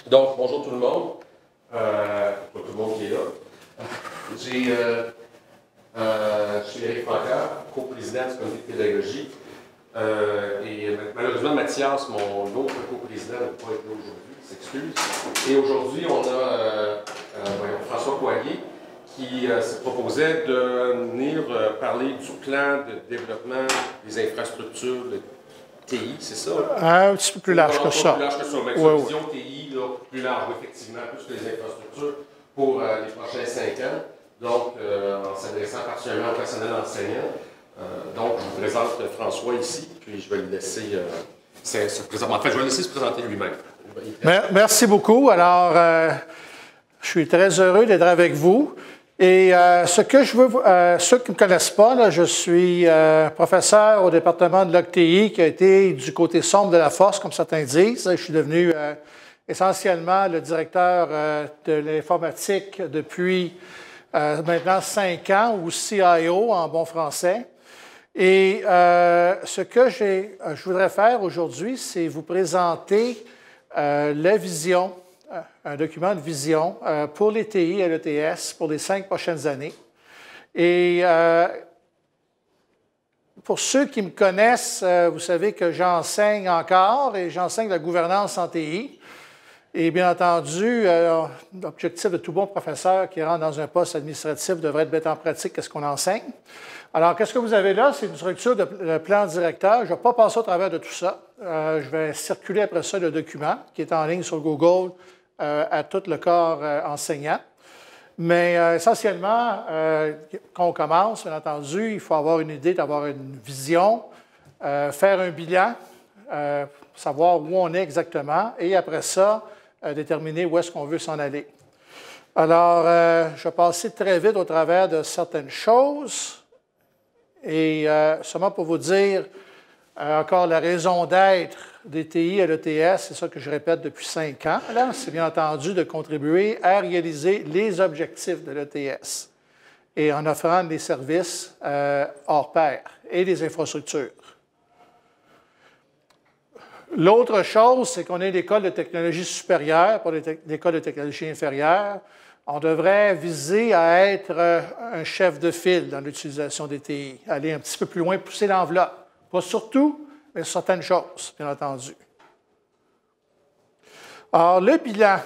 Donc, bonjour tout le monde. Pas tout le monde qui est là. Je suis Éric Francard, co-président du comité de pédagogie. Et malheureusement, Mathias, mon autre co-président, ne peut pas être là aujourd'hui, il s'excuse. Et aujourd'hui, on a François Poirier qui se proposait de venir parler du plan de développement des infrastructures de TI, c'est ça? Un petit peu plus large que ça. Plus large que ça, mais oui, vision TI, là, plus large, effectivement, plus que les infrastructures pour les prochains 5 ans. Donc, en s'adressant particulièrement au personnel enseignant. Donc, je vous présente François ici, puis je vais le laisser se présenter. En fait, je vais le laisser se présenter lui-même. Merci beaucoup. Alors, je suis très heureux d'être avec vous. Et ceux qui ne me connaissent pas, là, je suis professeur au département de l'OCTI qui a été du côté sombre de la force, comme certains disent. Je suis devenu essentiellement le directeur de l'informatique depuis maintenant 5 ans, ou CIO en bon français. Et ce que je voudrais faire aujourd'hui, c'est vous présenter la vision, un document de vision pour les TI et l'ETS pour les 5 prochaines années. Et pour ceux qui me connaissent, vous savez que j'enseigne encore et j'enseigne la gouvernance en TI. Et bien entendu, l'objectif de tout bon professeur qui rentre dans un poste administratif devrait être de mettre en pratique ce qu'on enseigne. Alors, qu'est-ce que vous avez là? C'est une structure de plan directeur. Je ne vais pas passer au travers de tout ça. Je vais circuler après ça le document qui est en ligne sur Google à tout le corps enseignant. Mais essentiellement, quand on commence, bien entendu, il faut avoir une idée, d'avoir une vision, faire un bilan, savoir où on est exactement, et après ça, déterminer où est-ce qu'on veut s'en aller. Alors, je vais passer très vite au travers de certaines choses, et seulement pour vous dire encore la raison d'être des TI et l'ETS, c'est ça que je répète depuis 5 ans, c'est bien entendu de contribuer à réaliser les objectifs de l'ETS et en offrant des services hors pair et des infrastructures. L'autre chose, c'est qu'on est l'école de technologie supérieure pour l'école de technologie inférieure. On devrait viser à être un chef de file dans l'utilisation des TI, aller un petit peu plus loin, pousser l'enveloppe. Pas surtout, mais certaines choses, bien entendu. Alors, le bilan,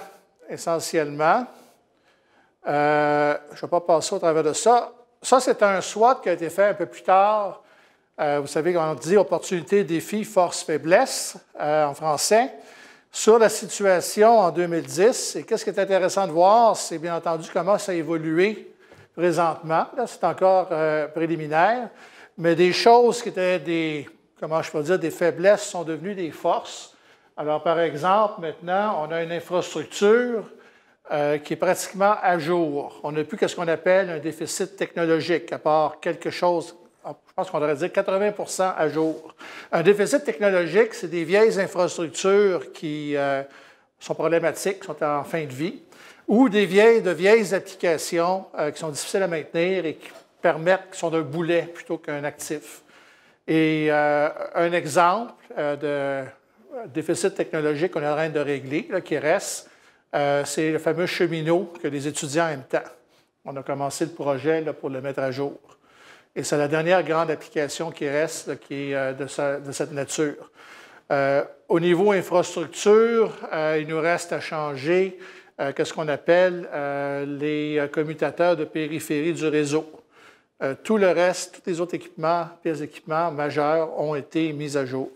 essentiellement, je ne vais pas passer au travers de ça. Ça, c'est un SWOT qui a été fait un peu plus tard. Vous savez, quand on dit opportunité, défi, force, faiblesse en français, sur la situation en 2010. Et qu'est-ce qui est intéressant de voir, c'est bien entendu comment ça a évolué présentement. Là, c'est encore préliminaire, mais des choses qui étaient des faiblesses sont devenues des forces. Alors, par exemple, maintenant, on a une infrastructure qui est pratiquement à jour. On n'a plus ce qu'on appelle un déficit technologique, à part quelque chose. Je pense qu'on devrait dire 80% à jour. Un déficit technologique, c'est des vieilles infrastructures qui sont problématiques, qui sont en fin de vie, ou de vieilles applications qui sont difficiles à maintenir et qui sont d'un boulet plutôt qu'un actif. Et un exemple de déficit technologique qu'on est en train de régler, là, qui reste, c'est le fameux cheminot que les étudiants aiment tant. On a commencé le projet là, pour le mettre à jour. Et c'est la dernière grande application qui reste, là, qui est de cette nature. Au niveau infrastructure, il nous reste à changer ce qu'on appelle les commutateurs de périphérie du réseau. Tout le reste, tous les autres équipements, pièces d'équipement majeurs ont été mis à jour.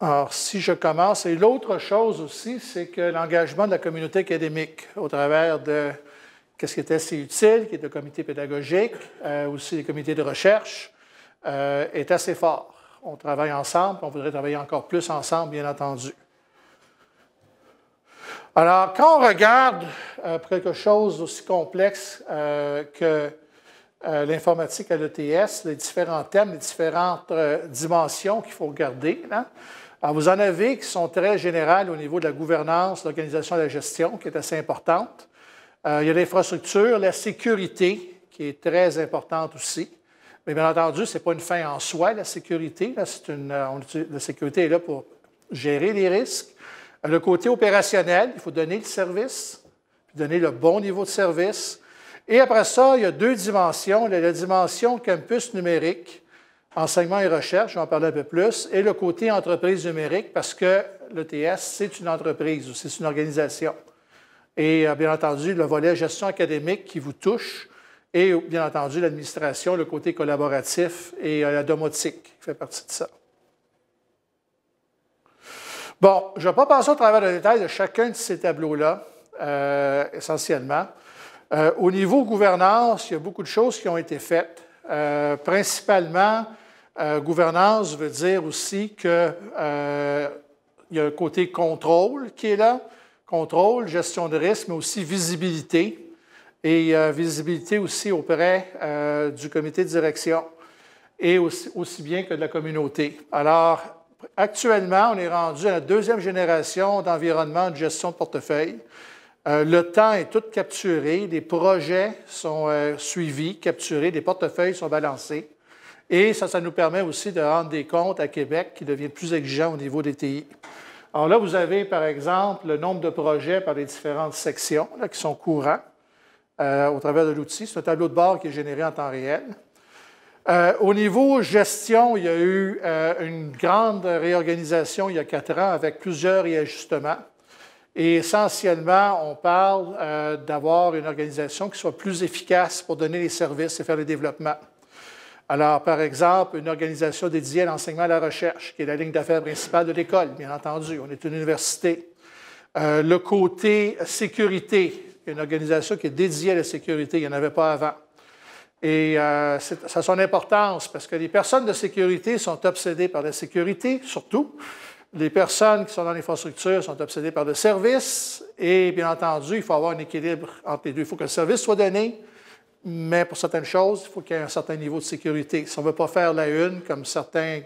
Alors, si je commence, et l'autre chose aussi, c'est que l'engagement de la communauté académique au travers de qu'est-ce qui est assez utile, qui est le comité pédagogique, aussi les comités de recherche, est assez fort. On travaille ensemble, on voudrait travailler encore plus ensemble, bien entendu. Alors, quand on regarde quelque chose d'aussi complexe que l'informatique à l'ETS, les différents thèmes, les différentes dimensions qu'il faut regarder, là, alors vous en avez qui sont très générales au niveau de la gouvernance, l'organisation et la gestion, qui est assez importante. Il y a l'infrastructure, la sécurité, qui est très importante aussi. Mais bien entendu, ce n'est pas une fin en soi, la sécurité. Là, la sécurité est là pour gérer les risques. Le côté opérationnel, il faut donner le service, puis donner le bon niveau de service. Et après ça, il y a deux dimensions. Il y a la dimension campus numérique, enseignement et recherche, je vais en parler un peu plus, et le côté entreprise numérique, parce que l'ETS, c'est une entreprise ou c'est une organisation. Et bien entendu, le volet gestion académique qui vous touche, et bien entendu, l'administration, le côté collaboratif et la domotique qui fait partie de ça. Bon, je ne vais pas passer au travers le détail de chacun de ces tableaux-là, essentiellement. Au niveau gouvernance, il y a beaucoup de choses qui ont été faites. Principalement, gouvernance veut dire aussi qu'il y a un côté contrôle qui est là. Contrôle, gestion de risque, mais aussi visibilité. Et visibilité aussi auprès du comité de direction et aussi bien que de la communauté. Alors, actuellement, on est rendu à la deuxième génération d'environnement de gestion de portefeuille. Le temps est tout capturé, les projets sont suivis, capturés, les portefeuilles sont balancés. Et ça nous permet aussi de rendre des comptes à Québec qui deviennent plus exigeants au niveau des TI. Alors là, vous avez, par exemple, le nombre de projets par les différentes sections là, qui sont courants au travers de l'outil. C'est un tableau de bord qui est généré en temps réel. Au niveau gestion, il y a eu une grande réorganisation il y a 4 ans avec plusieurs réajustements. Et essentiellement, on parle d'avoir une organisation qui soit plus efficace pour donner les services et faire le développement. Alors, par exemple, une organisation dédiée à l'enseignement et à la recherche, qui est la ligne d'affaires principale de l'école, bien entendu. On est une université. Le côté sécurité, une organisation qui est dédiée à la sécurité, il n'y en avait pas avant. Et ça a son importance parce que les personnes de sécurité sont obsédées par la sécurité, surtout. Les personnes qui sont dans l'infrastructure sont obsédées par le service. Et bien entendu, il faut avoir un équilibre entre les deux. Il faut que le service soit donné, mais pour certaines choses, il faut qu'il y ait un certain niveau de sécurité. Si on ne veut pas faire la une, comme certaines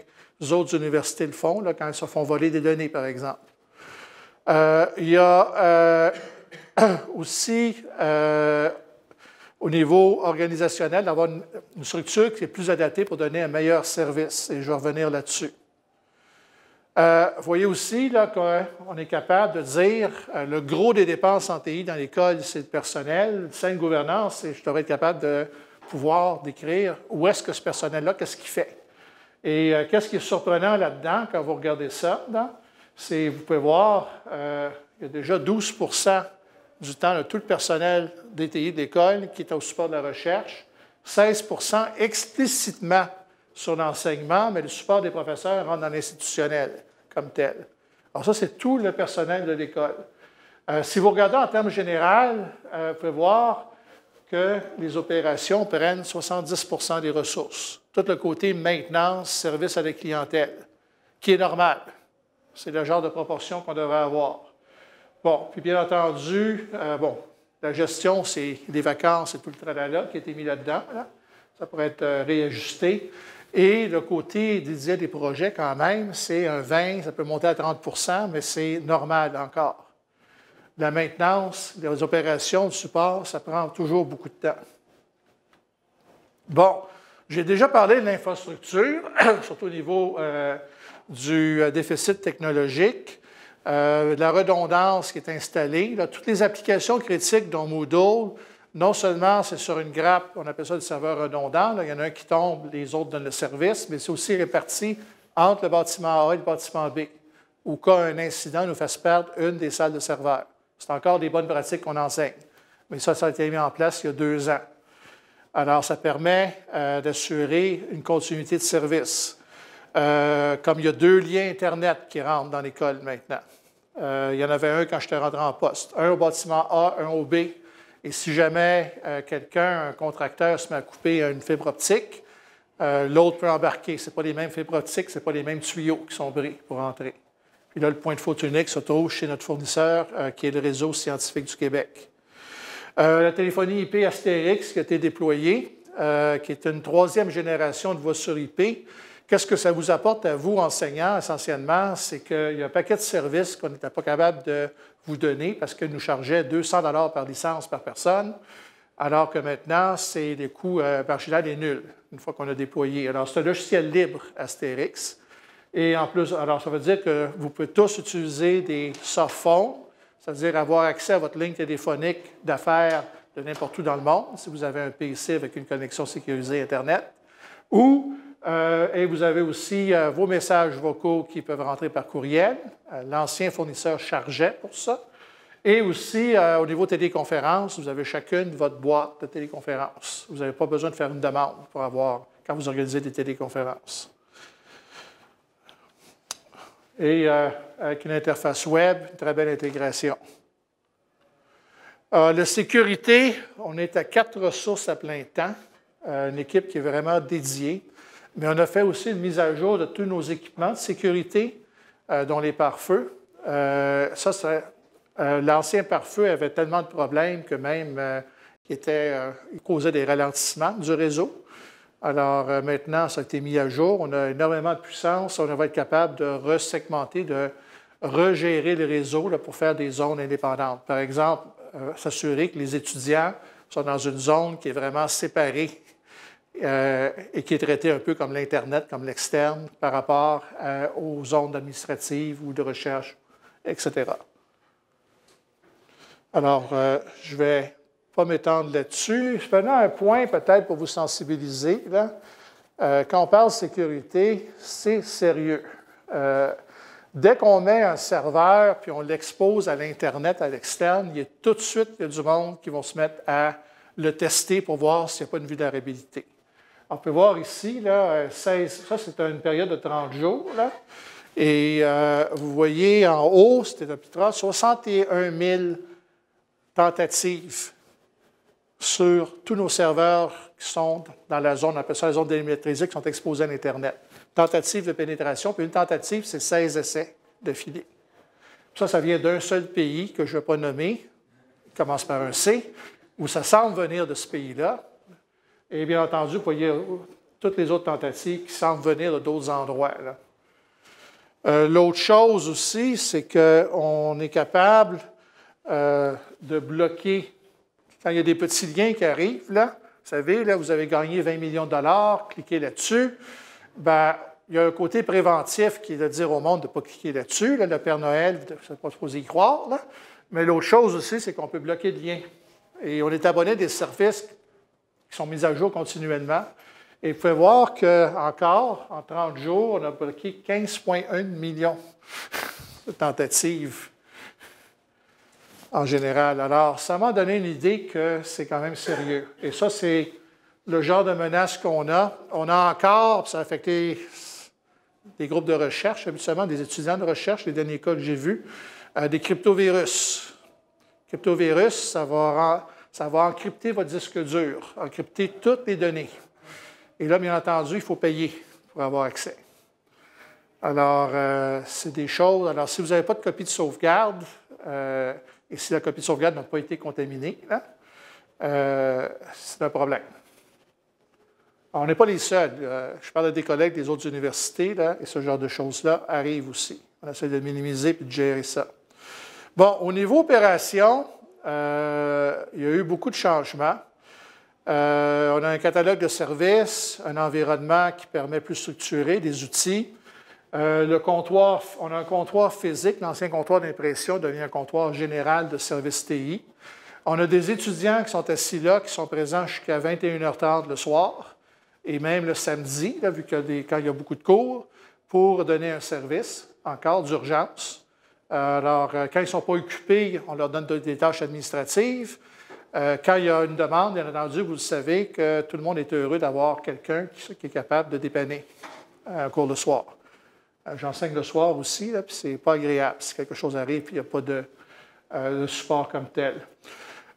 autres universités le font, là, quand elles se font voler des données, par exemple. Il y a aussi, au niveau organisationnel, d'avoir une structure qui est plus adaptée pour donner un meilleur service. Et je vais revenir là-dessus. Vous voyez aussi là, qu'on est capable de dire le gros des dépenses en TI dans l'école, c'est le personnel. Saine gouvernance, et je devrais être capable de pouvoir décrire où est-ce que ce personnel-là, qu'est-ce qu'il fait. Et qu'est-ce qui est surprenant là-dedans, quand vous regardez ça, c'est, vous pouvez voir, il y a déjà 12 du temps de tout le personnel des TI de l'école qui est au support de la recherche, 16 explicitement sur l'enseignement, mais le support des professeurs rentre dans l'institutionnel comme tel. Alors ça, c'est tout le personnel de l'école. Si vous regardez en termes généraux, vous pouvez voir que les opérations prennent 70 des ressources. Tout le côté maintenance, service à la clientèle, qui est normal. C'est le genre de proportion qu'on devrait avoir. Bon, puis bien entendu, la gestion, c'est les vacances et tout le tralala qui a été mis là-dedans. Là. Ça pourrait être réajusté. Et le côté dédié des projets, quand même, c'est un 20, ça peut monter à 30 mais c'est normal encore. La maintenance, les opérations, le support, ça prend toujours beaucoup de temps. Bon, j'ai déjà parlé de l'infrastructure, surtout au niveau du déficit technologique, de la redondance qui est installée. Là, toutes les applications critiques dont Moodle, non seulement c'est sur une grappe, on appelle ça le serveur redondant, là, il y en a un qui tombe, les autres donnent le service, mais c'est aussi réparti entre le bâtiment A et le bâtiment B, au cas où un incident nous fasse perdre une des salles de serveurs. C'est encore des bonnes pratiques qu'on enseigne, mais ça a été mis en place il y a 2 ans. Alors, ça permet d'assurer une continuité de service. Comme il y a 2 liens Internet qui rentrent dans l'école maintenant. Il y en avait un quand j'étais rentré en poste, un au bâtiment A, un au B. Et si jamais quelqu'un, un contracteur, se met à couper une fibre optique, l'autre peut embarquer. Ce n'est pas les mêmes fibres optiques, ce n'est pas les mêmes tuyaux qui sont pris pour entrer. Puis là, le point de photonique se trouve chez notre fournisseur, qui est le Réseau scientifique du Québec. La téléphonie IP Astérix qui a été déployée, qui est une 3e génération de voix sur IP. Qu'est-ce que ça vous apporte à vous, enseignants, essentiellement? C'est qu'il y a un paquet de services qu'on n'était pas capable de vous donner parce qu'ils nous chargeaient 200 $ par licence par personne, alors que maintenant, c'est les coûts marginaux et nuls, une fois qu'on a déployé. Alors, c'est un logiciel libre, Astérix, Et en plus, alors ça veut dire que vous pouvez tous utiliser des softphones, c'est-à-dire avoir accès à votre ligne téléphonique d'affaires de n'importe où dans le monde, si vous avez un PC avec une connexion sécurisée Internet. Et vous avez aussi vos messages vocaux qui peuvent rentrer par courriel. L'ancien fournisseur chargeait pour ça. Et aussi, au niveau téléconférence, vous avez chacune votre boîte de téléconférence. Vous n'avez pas besoin de faire une demande pour avoir, quand vous organisez des téléconférences. Et avec une interface web, une très belle intégration. La sécurité, on est à 4 ressources à plein temps, une équipe qui est vraiment dédiée. Mais on a fait aussi une mise à jour de tous nos équipements de sécurité, dont les pare-feux. L'ancien pare-feu avait tellement de problèmes que même il causait des ralentissements du réseau. Alors maintenant, ça a été mis à jour. On a énormément de puissance. On va être capable de resegmenter, de regérer le réseau là, pour faire des zones indépendantes. Par exemple, s'assurer que les étudiants sont dans une zone qui est vraiment séparée et qui est traitée un peu comme l'Internet, comme l'externe, par rapport aux zones administratives ou de recherche, etc. Alors, je ne vais pas m'étendre là-dessus. Je vais donner un point peut-être pour vous sensibiliser. Là. Quand on parle de sécurité, c'est sérieux. Dès qu'on met un serveur puis on l'expose à l'Internet, à l'externe, il y a tout de suite il y a du monde qui vont se mettre à le tester pour voir s'il n'y a pas une vulnérabilité. On peut voir ici, là, 16, ça c'est une période de 30 jours. Là, et vous voyez en haut, c'était un petit trait, 61 000 tentatives sur tous nos serveurs qui sont dans la zone, on appelle ça la zone délimitrisée, qui sont exposés à l'Internet. Tentative de pénétration, puis une tentative, c'est 16 essais d'affilée. Ça vient d'un seul pays que je ne vais pas nommer, qui commence par un C, où ça semble venir de ce pays-là. Et bien entendu, vous voyez toutes les autres tentatives qui semblent venir de d'autres endroits. L'autre chose aussi, c'est qu'on est capable de bloquer, quand il y a des petits liens qui arrivent, là, vous savez, là, vous avez gagné 20 millions de dollars, cliquez là-dessus, bien, il y a un côté préventif qui est de dire au monde de ne pas cliquer là-dessus. Là, le Père Noël, vous n'êtes pas supposé y croire. Là. Mais l'autre chose aussi, c'est qu'on peut bloquer le lien. Et on est abonné à des services qui sont mis à jour continuellement. Et vous pouvez voir qu'encore, en 30 jours, on a bloqué 15,1 millions de tentatives en général. Alors, ça m'a donné une idée que c'est quand même sérieux. Et ça, c'est le genre de menace qu'on a. On a encore, ça a affecté des groupes de recherche, habituellement des étudiants de recherche, les derniers cas que j'ai vus, des cryptovirus. Cryptovirus, ça va encrypter votre disque dur, encrypter toutes les données. Et là, bien entendu, il faut payer pour avoir accès. Alors, c'est des choses. Alors, si vous n'avez pas de copie de sauvegarde, et si la copie de sauvegarde n'a pas été contaminée, c'est un problème. Alors, on n'est pas les seuls. Je parle à des collègues des autres universités, là, et ce genre de choses-là arrive aussi. On essaie de minimiser et de gérer ça. Bon, au niveau opération, il y a eu beaucoup de changements. On a un catalogue de services, un environnement qui permet plus structuré, des outils. Le comptoir, on a un comptoir physique, l'ancien comptoir d'impression devient un comptoir général de services TI. On a des étudiants qui sont assis là, qui sont présents jusqu'à 21h30 le soir, et même le samedi, là, vu qu'il quand il y a beaucoup de cours, pour donner un service, encore d'urgence. Alors, quand ils ne sont pas occupés, on leur donne des tâches administratives. Quand il y a une demande, bien entendu, vous le savez que tout le monde est heureux d'avoir quelqu'un qui est capable de dépanner un cours le soir. J'enseigne le soir aussi, là, puis c'est pas agréable. Si quelque chose arrive, puis il n'y a pas de support comme tel.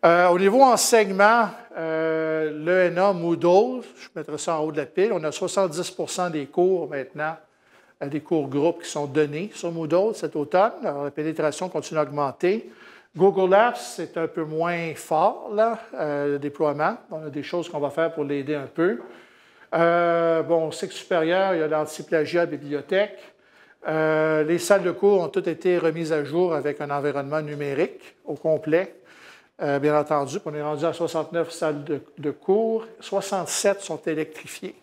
Au niveau enseignement, l'ENA Moodle, je mettrai ça en haut de la pile, on a 70 des cours maintenant, des cours groupes qui sont donnés sur Moodle cet automne. Alors, la pénétration continue à augmenter. Google Apps, c'est un peu moins fort, là, le déploiement. On a des choses qu'on va faire pour l'aider un peu. Bon, au cycle supérieur, il y a l'anti-plagiat bibliothèque. Les salles de cours ont toutes été remises à jour avec un environnement numérique au complet. Bien entendu, on est rendu à 69 salles de cours. 67 sont électrifiées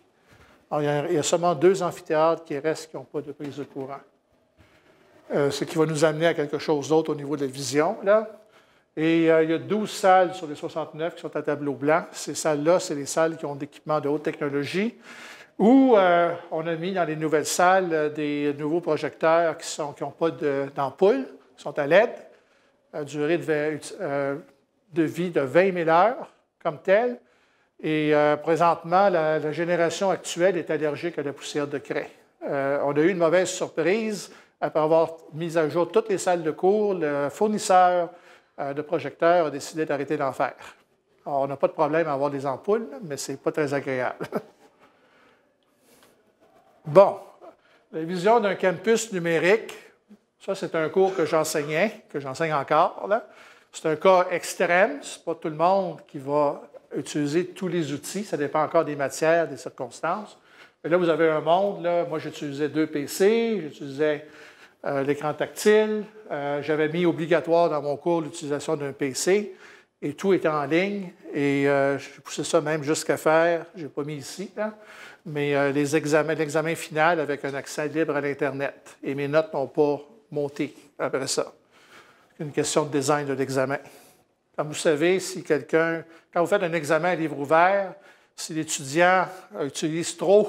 Alors, il y a seulement 2 amphithéâtres qui restent qui n'ont pas de prise de courant. Ce qui va nous amener à quelque chose d'autre au niveau de la vision, là. Et il y a 12 salles sur les 69 qui sont à tableau blanc. Ces salles-là, c'est les salles qui ont d'équipements de haute technologie, où on a mis dans les nouvelles salles des nouveaux projecteurs qui n'ont pas d'ampoule, qui sont à LED, à durée de vie de 20 000 heures comme telle. Et présentement, la génération actuelle est allergique à la poussière de craie. On a eu une mauvaise surprise après avoir mis à jour toutes les salles de cours. Le fournisseur de projecteurs a décidé d'arrêter d'en faire. Alors, on n'a pas de problème à avoir des ampoules, mais ce n'est pas très agréable. Bon, la vision d'un campus numérique, ça c'est un cours que j'enseignais, que j'enseigne encore. C'est un cas extrême, ce n'est pas tout le monde qui va utiliser tous les outils, ça dépend encore des matières, des circonstances. Mais là, vous avez un monde, là, moi j'utilisais 2 PC, j'utilisais l'écran tactile, j'avais mis obligatoire dans mon cours l'utilisation d'un PC, et tout était en ligne, et j'ai poussé ça même jusqu'à faire, je n'ai pas mis ici, là, mais l'examen final avec un accès libre à l'Internet. Et mes notes n'ont pas monté après ça. C'est une question de design de l'examen. Comme vous savez, quand vous faites un examen à livre ouvert, si l'étudiant utilise trop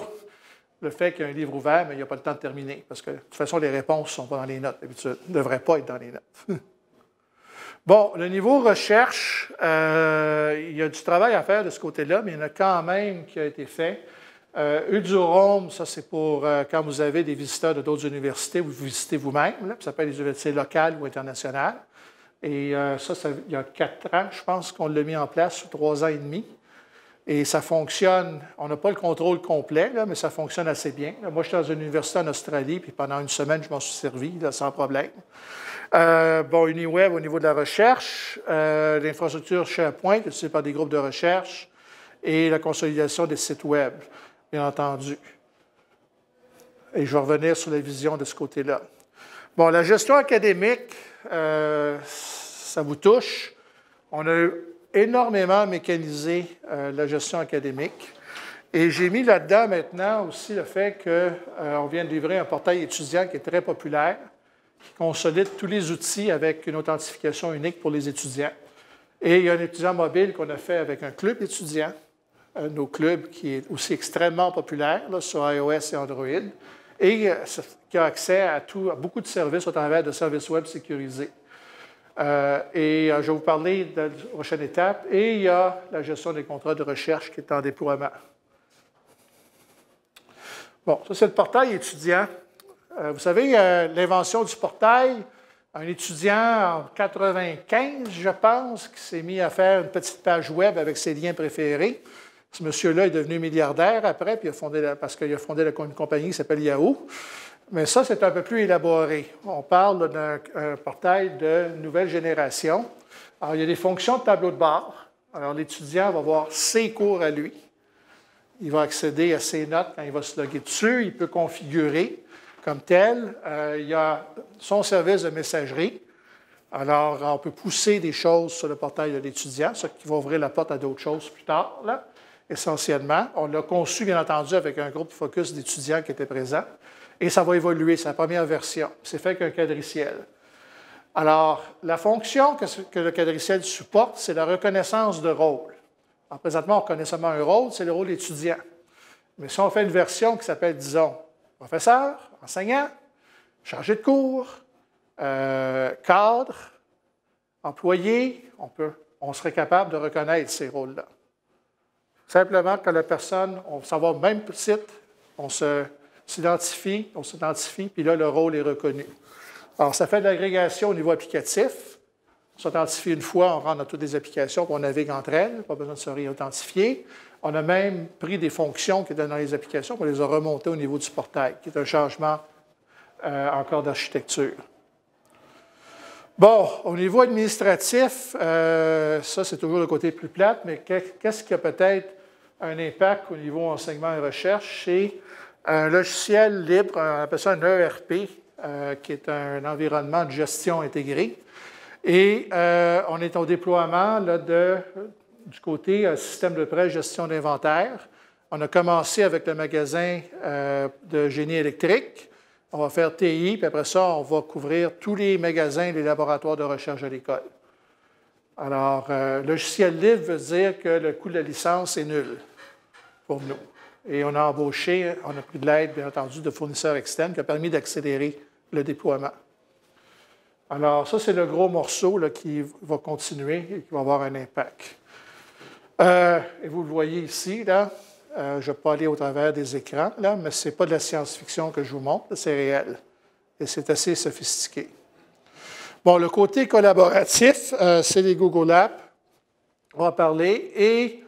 le fait qu'il y a un livre ouvert, mais il n'y a pas le temps de terminer, parce que de toute façon, les réponses ne sont pas dans les notes d'habitude, ne devraient pas être dans les notes. Bon, le niveau recherche, il y a du travail à faire de ce côté-là, mais il y en a quand même qui a été fait. Udurome, ça c'est pour quand vous avez des visiteurs de d'autres universités, vous visitez vous-même, ça peut être des universités locales ou internationales. Et ça, il y a 4 ans, je pense qu'on l'a mis en place, ou 3 ans et demi. Et ça fonctionne, on n'a pas le contrôle complet, là, mais ça fonctionne assez bien. Moi, j'étais dans une université en Australie, puis pendant une semaine, je m'en suis servi, là, sans problème. Bon, UniWeb au niveau de la recherche, l'infrastructure SharePoint, utilisée par des groupes de recherche, et la consolidation des sites Web, bien entendu. Et je vais revenir sur la vision de ce côté-là. Bon, la gestion académique, ça vous touche. On a énormément mécanisé la gestion académique. Et j'ai mis là-dedans maintenant aussi le fait qu'on vient de livrer un portail étudiant qui est très populaire, qui consolide tous les outils avec une authentification unique pour les étudiants. Et il y a un étudiant mobile qu'on a fait avec un club étudiant, nos clubs, qui est aussi extrêmement populaire là, sur iOS et Android, et qui a accès à beaucoup de services au travers de services web sécurisés. Et je vais vous parler de la prochaine étape. Et il y a la gestion des contrats de recherche qui est en déploiement. Bon, ça c'est le portail étudiant. Vous savez, l'invention du portail, un étudiant en 1995, je pense, qui s'est mis à faire une petite page web avec ses liens préférés. Ce monsieur-là est devenu milliardaire après, puis parce qu'il a fondé une compagnie qui s'appelle Yahoo. Mais ça, c'est un peu plus élaboré. On parle d'un portail de nouvelle génération. Alors, il y a des fonctions de tableau de bord. Alors, l'étudiant va voir ses cours à lui. Il va accéder à ses notes quand il va se loguer dessus. Il peut configurer comme tel. Il y a son service de messagerie. Alors, on peut pousser des choses sur le portail de l'étudiant, ce qui va ouvrir la porte à d'autres choses plus tard, là, essentiellement. On l'a conçu, bien entendu, avec un groupe focus d'étudiants qui étaient présents. Et ça va évoluer, c'est la première version. C'est fait avec un quadriciel. Alors, la fonction que le quadriciel supporte, c'est la reconnaissance de rôle. Alors, présentement, on reconnaît seulement un rôle, c'est le rôle étudiant. Mais si on fait une version qui s'appelle, disons, professeur, enseignant, chargé de cours, cadre, employé, on serait capable de reconnaître ces rôles-là. Simplement que la personne, on s'en va au même site, on s'identifie, puis là, le rôle est reconnu. Alors, ça fait de l'agrégation au niveau applicatif. On s'identifie une fois, on rentre dans toutes les applications, puis on navigue entre elles, pas besoin de se réauthentifier. On a même pris des fonctions qui étaient dans les applications, on les a remontées au niveau du portail, qui est un changement encore d'architecture. Bon, au niveau administratif, ça, c'est toujours le côté plus plate, mais qu'est-ce qui a peut-être un impact au niveau enseignement et recherche? C'est un logiciel libre, on appelle ça un ERP, qui est un environnement de gestion intégré. Et on est au déploiement là, du côté système de prêt, gestion d'inventaire. On a commencé avec le magasin de génie électrique. On va faire TI, puis après ça, on va couvrir tous les magasins et les laboratoires de recherche de l'école. Alors, logiciel libre veut dire que le coût de la licence est nul pour nous. Et on a embauché, on a pris de l'aide, bien entendu, de fournisseurs externes qui a permis d'accélérer le déploiement. Alors, ça, c'est le gros morceau là, qui va continuer et qui va avoir un impact. Et vous le voyez ici, là, je ne vais pas aller au travers des écrans, là, mais ce n'est pas de la science-fiction que je vous montre, c'est réel. Et c'est assez sophistiqué. Bon, le côté collaboratif, c'est les Google Apps. On va parler. Et,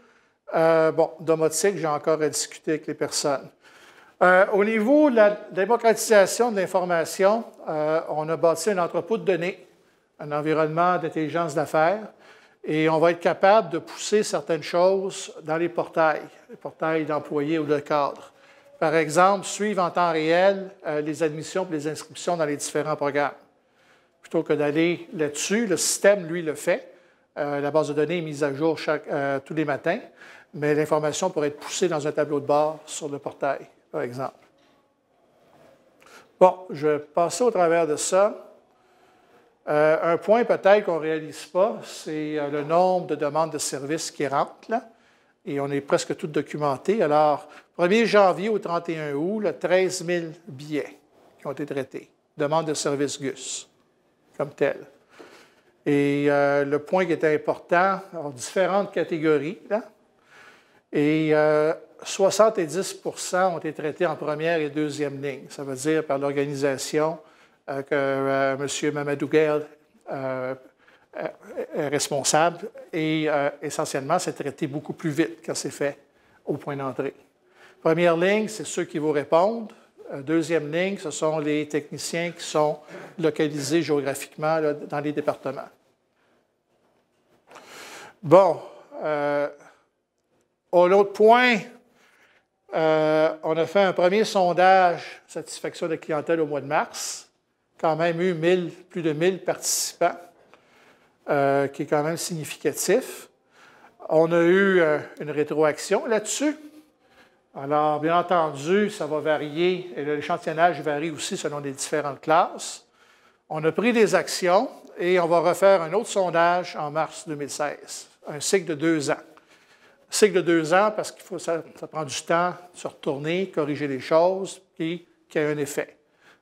bon, domotique, j'ai encore à discuter avec les personnes. Au niveau de la démocratisation de l'information, on a bâti un entrepôt de données, un environnement d'intelligence d'affaires, et on va être capable de pousser certaines choses dans les portails d'employés ou de cadres. Par exemple, suivre en temps réel les admissions et les inscriptions dans les différents programmes. Plutôt que d'aller là-dessus, le système, lui, le fait. La base de données est mise à jour tous les matins, mais l'information pourrait être poussée dans un tableau de bord sur le portail, par exemple. Bon, je vais passer au travers de ça. Un point peut-être qu'on ne réalise pas, c'est le nombre de demandes de services qui rentrent, là, et on est presque tout documenté. Alors, 1er janvier au 31 août, là, 13 000 billets qui ont été traités. Demande de service GUS, comme tel. Et le point qui était important, alors, différentes catégories, là, et 70 ont été traités en première et deuxième ligne. Ça veut dire par l'organisation que M. Mamadou Gueye est responsable et essentiellement, c'est traité beaucoup plus vite quand c'est fait au point d'entrée. Première ligne, c'est ceux qui vous répondent. Deuxième ligne, ce sont les techniciens qui sont localisés géographiquement là, dans les départements. Bon, l'autre point, on a fait un premier sondage satisfaction de clientèle au mois de mars. Quand même eu plus de 1000 participants, qui est quand même significatif. On a eu une rétroaction là-dessus. Alors, bien entendu, ça va varier, et l'échantillonnage varie aussi selon les différentes classes. On a pris des actions et on va refaire un autre sondage en mars 2016, un cycle de 2 ans. Un cycle de 2 ans parce que ça prend du temps de se retourner, corriger les choses, puis qu'il y ait un effet.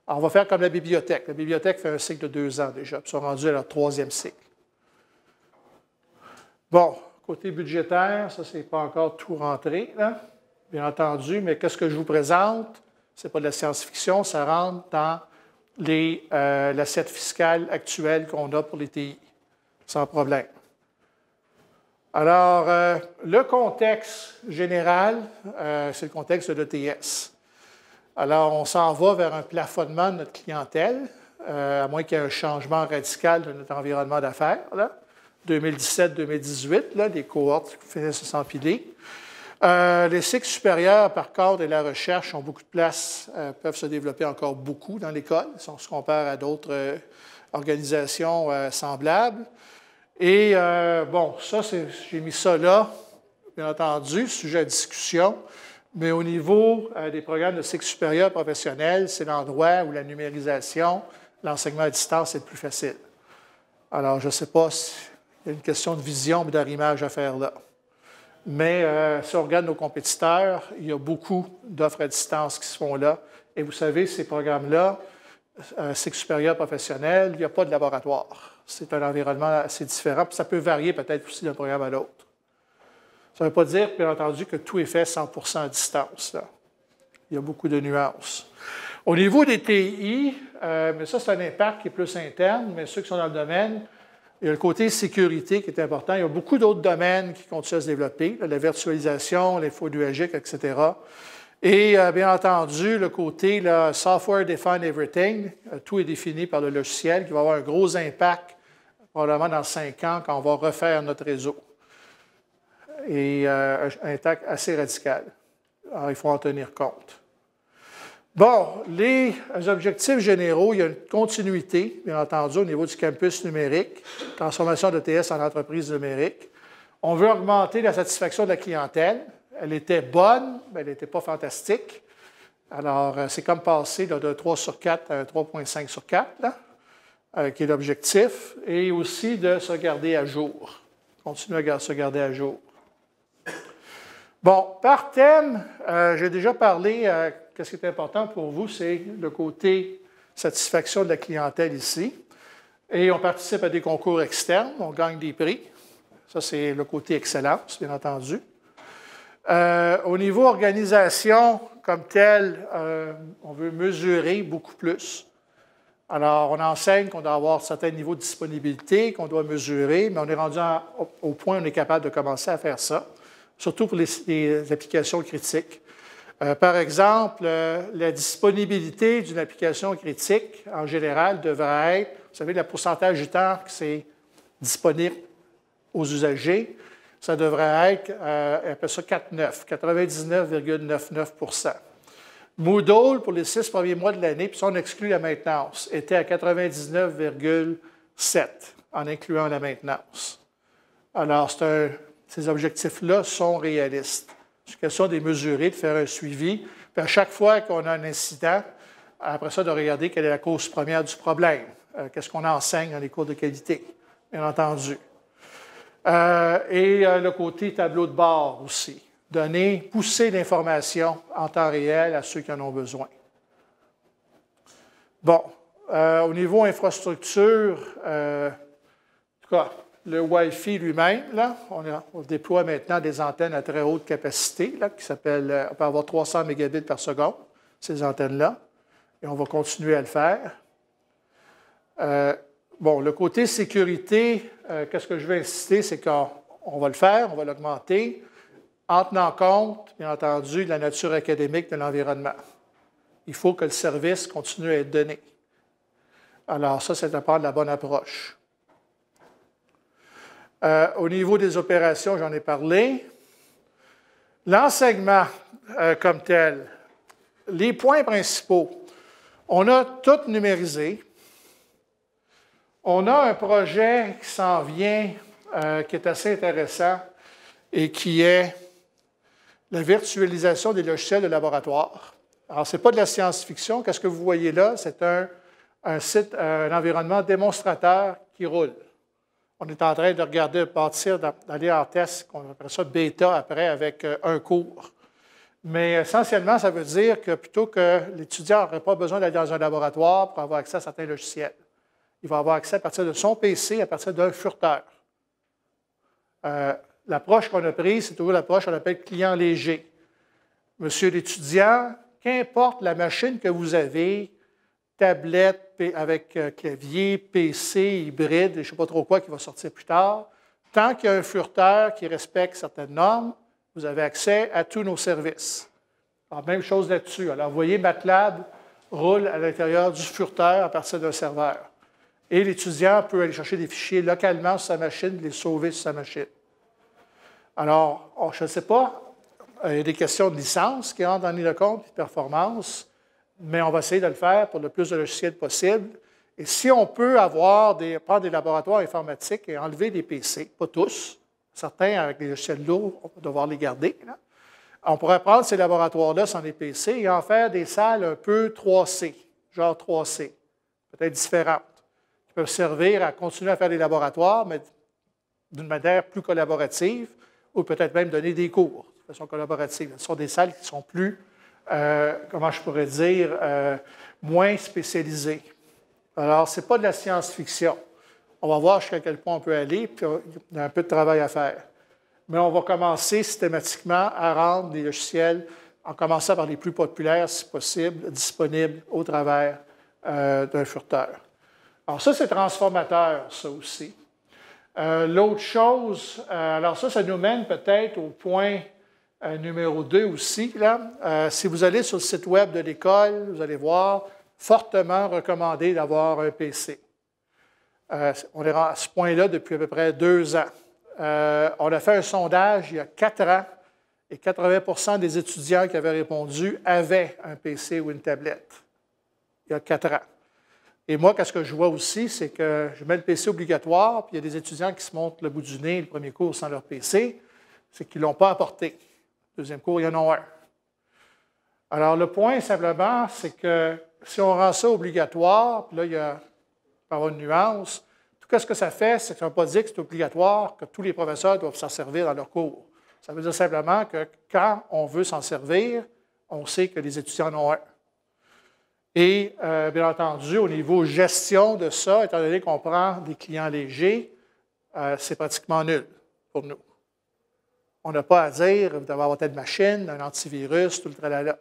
Alors, on va faire comme la bibliothèque. La bibliothèque fait un cycle de 2 ans déjà, puis ils sont rendus à leur 3e cycle. Bon, côté budgétaire, ça, ce n'est pas encore tout rentré, là, bien entendu, mais qu'est-ce que je vous présente? Ce n'est pas de la science-fiction, ça rentre dans l'assiette fiscale actuelle qu'on a pour les TI, sans problème. Alors, le contexte général, c'est le contexte de l'ETS. Alors, on s'en va vers un plafonnement de notre clientèle, à moins qu'il y ait un changement radical de notre environnement d'affaires. 2017-2018, les cohortes finissent de s'empiler. Les cycles supérieurs, par contre, et la recherche ont beaucoup de place, peuvent se développer encore beaucoup dans l'école, si on se compare à d'autres organisations semblables. Et, bon, ça, j'ai mis ça là, bien entendu, sujet à discussion. Mais au niveau des programmes de cycle supérieur professionnel, c'est l'endroit où la numérisation, l'enseignement à distance est le plus facile. Alors, je ne sais pas s'il y a une question de vision et d'arrimage à faire là. Mais si on regarde nos compétiteurs, il y a beaucoup d'offres à distance qui se font là. Et vous savez, ces programmes-là, cycle supérieur professionnel, il n'y a pas de laboratoire. C'est un environnement assez différent. Puis ça peut varier peut-être aussi d'un programme à l'autre. Ça ne veut pas dire, bien entendu, que tout est fait 100% à distance. Là. Il y a beaucoup de nuances. Au niveau des TI, mais ça, c'est un impact qui est plus interne, mais ceux qui sont dans le domaine, il y a le côté sécurité qui est important. Il y a beaucoup d'autres domaines qui continuent à se développer, la virtualisation, l'infonuagique, etc. Et bien entendu, le côté là, Software Defined Everything, tout est défini par le logiciel qui va avoir un gros impact probablement dans 5 ans quand on va refaire notre réseau. Et un impact assez radical. Alors, il faut en tenir compte. Bon, les objectifs généraux, il y a une continuité, bien entendu, au niveau du campus numérique, transformation d'ETS en entreprise numérique. On veut augmenter la satisfaction de la clientèle, Elle était bonne, mais elle n'était pas fantastique. Alors, c'est comme passer là, de 3 sur 4 à 3,5 sur 4, là, qui est l'objectif, et aussi de se garder à jour. Continuer à se garder à jour. Bon, par thème, j'ai déjà parlé, qu'est-ce qui est important pour vous, c'est le côté satisfaction de la clientèle ici. Et on participe à des concours externes, on gagne des prix. Ça, c'est le côté excellence, bien entendu. Au niveau organisation comme tel, on veut mesurer beaucoup plus. Alors, on enseigne qu'on doit avoir un certain niveau de disponibilité, qu'on doit mesurer, mais on est rendu au point où on est capable de commencer à faire ça, surtout pour les applications critiques. Par exemple, la disponibilité d'une application critique, en général, devrait être, vous savez, le pourcentage du temps que c'est disponible aux usagers, ça devrait être, on appelle ça 4,9, 99,99 %. Moodle, pour les 6 premiers mois de l'année, puis ça, on exclut la maintenance, était à 99,7 en incluant la maintenance. Alors, ces objectifs-là sont réalistes. C'est question de les mesurer, de faire un suivi. Puis à chaque fois qu'on a un incident, après ça, de regarder quelle est la cause première du problème. Qu'est-ce qu'on enseigne dans les cours de qualité, bien entendu. Et le côté tableau de bord aussi. Pousser l'information en temps réel à ceux qui en ont besoin. Bon, au niveau infrastructure, en tout cas, le Wi-Fi lui-même, là, on déploie maintenant des antennes à très haute capacité, là, qui s'appellent, on peut avoir 300 mégabits par seconde, ces antennes-là, et on va continuer à le faire. Bon, le côté sécurité, qu'est-ce que je vais insister, c'est qu'on va le faire, on va l'augmenter, en tenant compte, bien entendu, de la nature académique de l'environnement. Il faut que le service continue à être donné. Alors ça, c'est à part de la bonne approche. Au niveau des opérations, j'en ai parlé. L'enseignement comme tel, les points principaux, on a tout numérisé. On a un projet qui s'en vient, qui est assez intéressant et qui est la virtualisation des logiciels de laboratoire. Alors, ce n'est pas de la science-fiction. Qu'est-ce que vous voyez là? C'est un environnement démonstrateur qui roule. On est en train de regarder, d'aller en test, on appelle ça bêta après, avec un cours. Mais essentiellement, ça veut dire que plutôt que l'étudiant n'aurait pas besoin d'aller dans un laboratoire pour avoir accès à certains logiciels, il va avoir accès à partir de son PC, à partir d'un furteur. L'approche qu'on a prise, c'est toujours l'approche qu'on appelle client léger. Monsieur l'étudiant, qu'importe la machine que vous avez, tablette avec clavier, PC, hybride, je ne sais pas trop quoi qui va sortir plus tard, tant qu'il y a un furteur qui respecte certaines normes, vous avez accès à tous nos services. Alors, même chose là-dessus. Alors, vous voyez, MATLAB roule à l'intérieur du furteur à partir d'un serveur. Et l'étudiant peut aller chercher des fichiers localement sur sa machine, les sauver sur sa machine. Alors, je ne sais pas, il y a des questions de licence qui rentrent en ligne de compte, de performance, mais on va essayer de le faire pour le plus de logiciels possible. Et si on peut prendre des laboratoires informatiques et enlever des PC, pas tous, certains avec des logiciels lourds, on va devoir les garder, là. On pourrait prendre ces laboratoires-là sans les PC et en faire des salles un peu 3C, genre 3C, peut-être différentes, qui peuvent servir à continuer à faire des laboratoires, mais d'une manière plus collaborative, ou peut-être même donner des cours de façon collaborative. Ce sont des salles qui sont plus, comment je pourrais dire, moins spécialisées. Alors, ce n'est pas de la science-fiction. On va voir jusqu'à quel point on peut aller, puis il y a un peu de travail à faire. Mais on va commencer systématiquement à rendre des logiciels, en commençant par les plus populaires, si possible, disponibles au travers d'un furteur. Alors ça, c'est transformateur, ça aussi. L'autre chose, alors ça nous mène peut-être au point numéro 2 aussi. Là. Si vous allez sur le site web de l'école, vous allez voir, fortement recommandé d'avoir un PC. On est à ce point-là depuis à peu près 2 ans. On a fait un sondage il y a 4 ans et 80 des étudiants qui avaient répondu avaient un PC ou une tablette. Il y a 4 ans. Et moi, qu'est-ce que je vois aussi, c'est que je mets le PC obligatoire, puis il y a des étudiants qui se montent le bout du nez le premier cours sans leur PC, c'est qu'ils ne l'ont pas apporté. Deuxième cours, il y en a un. Alors, le point, simplement, c'est que si on rend ça obligatoire, puis là, il y a par une nuance, tout ce que ça fait, c'est que ça ne veut pas dire que c'est obligatoire, que tous les professeurs doivent s'en servir dans leur cours. Ça veut dire simplement que quand on veut s'en servir, on sait que les étudiants en ont un. Et, bien entendu, au niveau gestion de ça, étant donné qu'on prend des clients légers, c'est pratiquement nul pour nous. On n'a pas à dire, vous devez avoir telle machine, un antivirus, tout le tralala.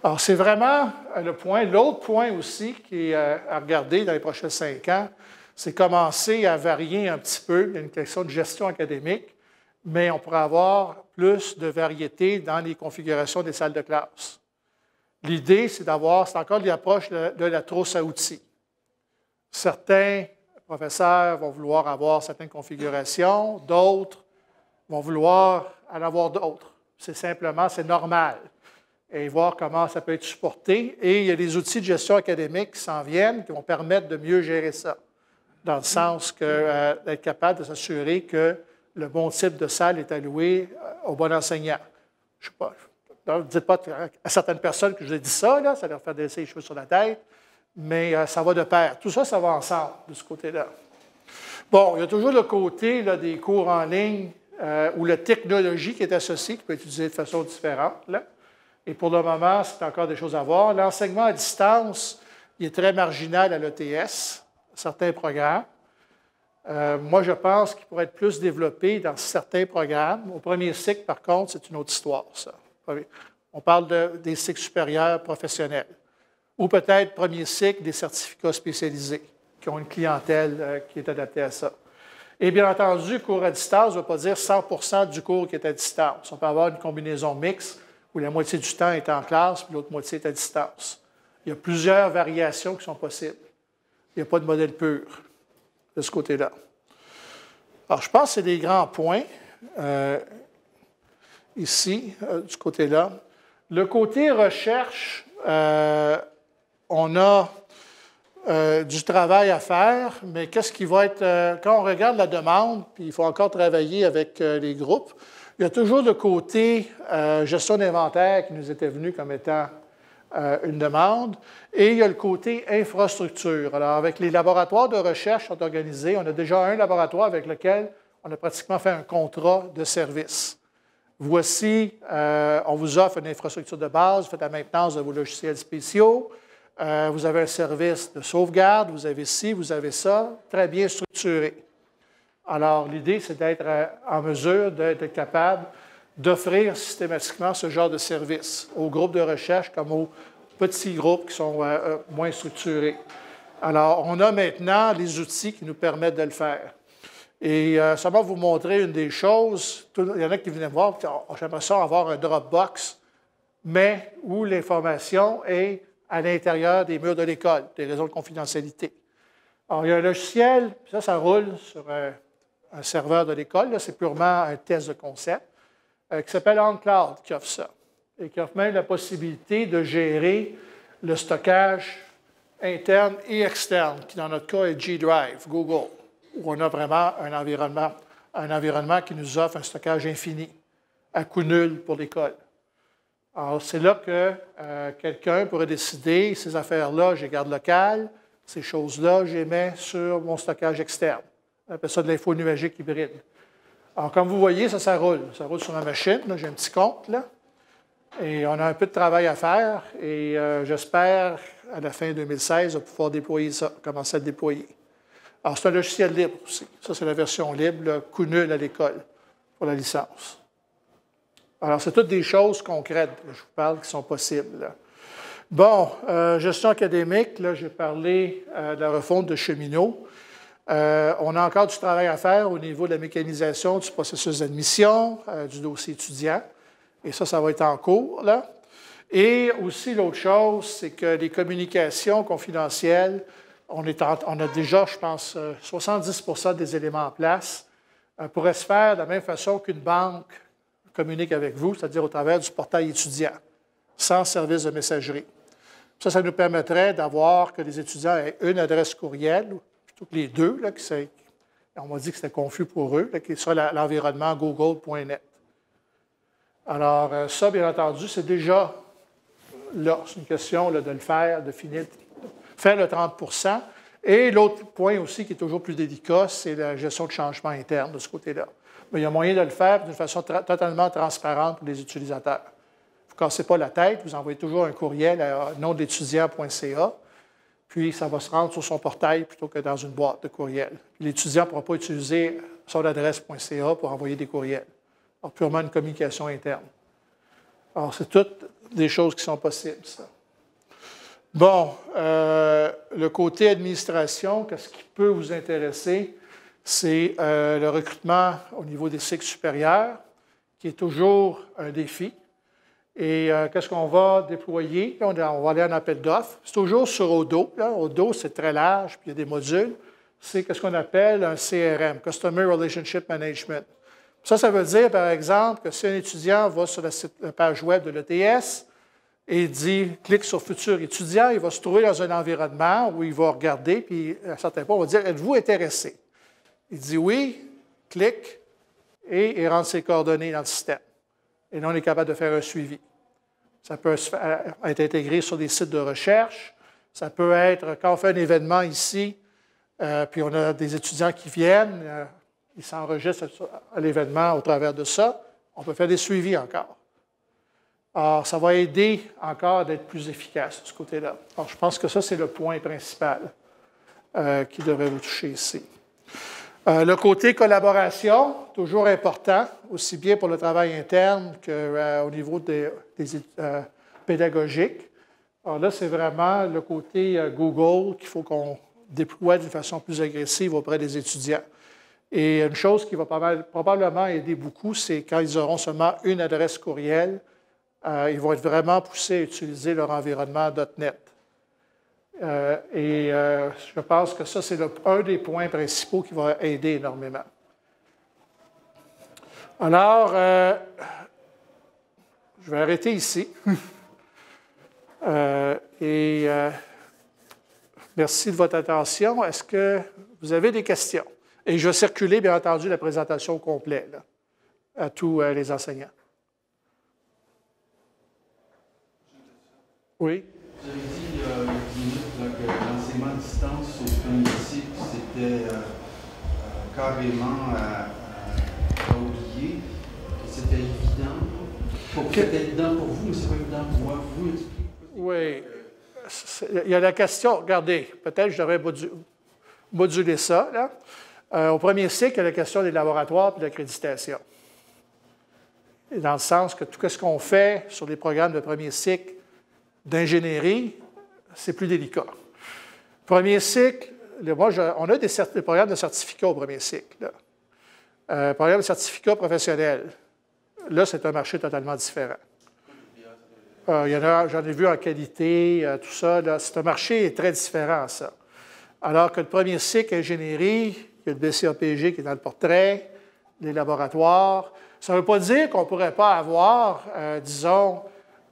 Alors, c'est vraiment le point. L'autre point aussi qui est à regarder dans les prochains 5 ans, c'est commencer à varier un petit peu. Il y a une question de gestion académique, mais on pourrait avoir plus de variété dans les configurations des salles de classe. L'idée, c'est d'avoir, c'est encore l'approche de la trousse à outils. Certains professeurs vont vouloir avoir certaines configurations, d'autres vont vouloir en avoir d'autres. C'est simplement, c'est normal. Et voir comment ça peut être supporté. Et il y a des outils de gestion académique qui s'en viennent, qui vont permettre de mieux gérer ça, dans le sens d'être capable de s'assurer que le bon type de salle est alloué au bon enseignant. Je ne sais pas. Ne dites pas à certaines personnes que je vous ai dit ça, là, ça leur fait dresser les cheveux sur la tête, mais ça va de pair. Tout ça, ça va ensemble, de ce côté-là. Bon, il y a toujours le côté là, des cours en ligne ou la technologie qui est associée, qui peut être utilisée de façon différente. Là. Et pour le moment, c'est encore des choses à voir. L'enseignement à distance, il est très marginal à l'ETS, certains programmes. Moi, je pense qu'il pourrait être plus développé dans certains programmes. Au premier cycle, par contre, c'est une autre histoire, ça. On parle des cycles supérieurs professionnels. Ou peut-être premier cycle des certificats spécialisés, qui ont une clientèle qui est adaptée à ça. Et bien entendu, cours à distance ne veut pas dire 100 du cours qui est à distance. On peut avoir une combinaison mixte où la moitié du temps est en classe, puis l'autre moitié est à distance. Il y a plusieurs variations qui sont possibles. Il n'y a pas de modèle pur de ce côté-là. Alors, je pense que c'est des grands points ici, du côté-là. Le côté recherche, on a du travail à faire, mais qu'est-ce qui va être... quand on regarde la demande, puis il faut encore travailler avec les groupes, il y a toujours le côté gestion d'inventaire qui nous était venu comme étant une demande, et il y a le côté infrastructure. Alors, avec les laboratoires de recherche qui sont organisés, on a déjà un laboratoire avec lequel on a pratiquement fait un contrat de service. Voici, on vous offre une infrastructure de base, vous faites la maintenance de vos logiciels spéciaux, vous avez un service de sauvegarde, vous avez ci, vous avez ça, très bien structuré. Alors, l'idée, c'est d'être en mesure d'être capable d'offrir systématiquement ce genre de service aux groupes de recherche comme aux petits groupes qui sont moins structurés. Alors, on a maintenant les outils qui nous permettent de le faire. Et ça va vous montrer une des choses. Il y en a qui viennent voir, j'aimerais ça avoir un Dropbox, mais où l'information est à l'intérieur des murs de l'école, des raisons de confidentialité. Alors, il y a un logiciel, puis ça roule sur un serveur de l'école, c'est purement un test de concept, qui s'appelle OnCloud, qui offre ça, et qui offre même la possibilité de gérer le stockage interne et externe, qui dans notre cas est G Drive, Google, où on a vraiment un environnement qui nous offre un stockage infini, à coût nul pour l'école. Alors, c'est là que quelqu'un pourrait décider, ces affaires-là, je les garde locales, ces choses-là, je les mets sur mon stockage externe. On appelle ça de l'info nuagique hybride. Alors, comme vous voyez, ça roule. Ça roule sur ma machine. J'ai un petit compte, là. Et on a un peu de travail à faire. Et j'espère, à la fin 2016, pouvoir déployer ça, commencer à le déployer. Alors, c'est un logiciel libre aussi. Ça, c'est la version libre, le coût nul à l'école pour la licence. Alors, c'est toutes des choses concrètes, je vous parle, qui sont possibles. Là. Bon, gestion académique, là, j'ai parlé de la refonte de Cheminot. On a encore du travail à faire au niveau de la mécanisation du processus d'admission, du dossier étudiant. Et ça va être en cours, là. Et aussi, l'autre chose, c'est que les communications confidentielles, on a déjà, je pense, 70 des éléments en place, pourraient se faire de la même façon qu'une banque communique avec vous, c'est-à-dire au travers du portail étudiant, sans service de messagerie. Ça nous permettrait d'avoir que les étudiants aient une adresse courriel, plutôt que les deux, là, On m'a dit que c'était confus pour eux, qui est sur l'environnement google.net. Alors, ça, bien entendu, c'est déjà là. C'est une question là, de le faire, de finir, faire le 30 %. Et l'autre point aussi qui est toujours plus délicat, c'est la gestion de changement interne de ce côté-là. Mais il y a moyen de le faire d'une façon totalement transparente pour les utilisateurs. Vous ne cassez pas la tête, vous envoyez toujours un courriel à nomdelétudiant.ca, puis ça va se rendre sur son portail plutôt que dans une boîte de courriel. L'étudiant ne pourra pas utiliser son adresse.ca pour envoyer des courriels. Alors, purement une communication interne. Alors, c'est toutes des choses qui sont possibles, ça. Bon, le côté administration, qu'est-ce qui peut vous intéresser? C'est le recrutement au niveau des cycles supérieurs, qui est toujours un défi. Et qu'est-ce qu'on va déployer? On va aller en appel d'offres. C'est toujours sur Odoo. Odoo, c'est très large, puis il y a des modules. C'est ce qu'on appelle un CRM, Customer Relationship Management. Ça veut dire, par exemple, que si un étudiant va sur la page web de l'ETS et dit « clique sur futur étudiant », il va se trouver dans un environnement où il va regarder, puis à un certain point, on va dire « êtes-vous intéressé ?» Il dit « oui », clique, et il rentre ses coordonnées dans le système. Et là, on est capable de faire un suivi. Ça peut être intégré sur des sites de recherche. Ça peut être, quand on fait un événement ici, puis on a des étudiants qui viennent, ils s'enregistrent à l'événement au travers de ça. On peut faire des suivis encore. Alors, ça va aider encore d'être plus efficace de ce côté-là. Alors, je pense que ça, c'est le point principal qui devrait vous toucher ici. Le côté collaboration, toujours important, aussi bien pour le travail interne qu'au niveau des pédagogiques. Alors là, c'est vraiment le côté Google qu'il faut qu'on déploie d'une façon plus agressive auprès des étudiants. Et une chose qui va probablement aider beaucoup, c'est quand ils auront seulement une adresse courriel, ils vont être vraiment poussés à utiliser leur environnement .NET. Je pense que ça, c'est un des points principaux qui va aider énormément. Alors, je vais arrêter ici. Merci de votre attention. Est-ce que vous avez des questions? Et je vais circuler, bien entendu, la présentation complète là, à tous les enseignants. Oui? Vous avez dit il y a 10 minutes là, que l'enseignement à distance au premier cycle, c'était carrément à oublier, que c'était évident. C'était évident pour vous, mais ce n'est pas évident pour moi. Vous expliquez. Oui. Il y a la question, regardez, peut-être je devrais moduler ça. Là. Au premier cycle, il y a la question des laboratoires et de l'accréditation. Dans le sens que tout ce qu'on fait sur les programmes de premier cycle d'ingénierie, c'est plus délicat. Premier cycle, on a des programmes de certificats au premier cycle. Programme de certificat professionnel. Là, c'est un marché totalement différent. J'en ai vu en qualité, tout ça. C'est un marché très différent, ça. Alors que le premier cycle ingénierie, il y a le BCAPG qui est dans le portrait, les laboratoires. Ça ne veut pas dire qu'on ne pourrait pas avoir, disons,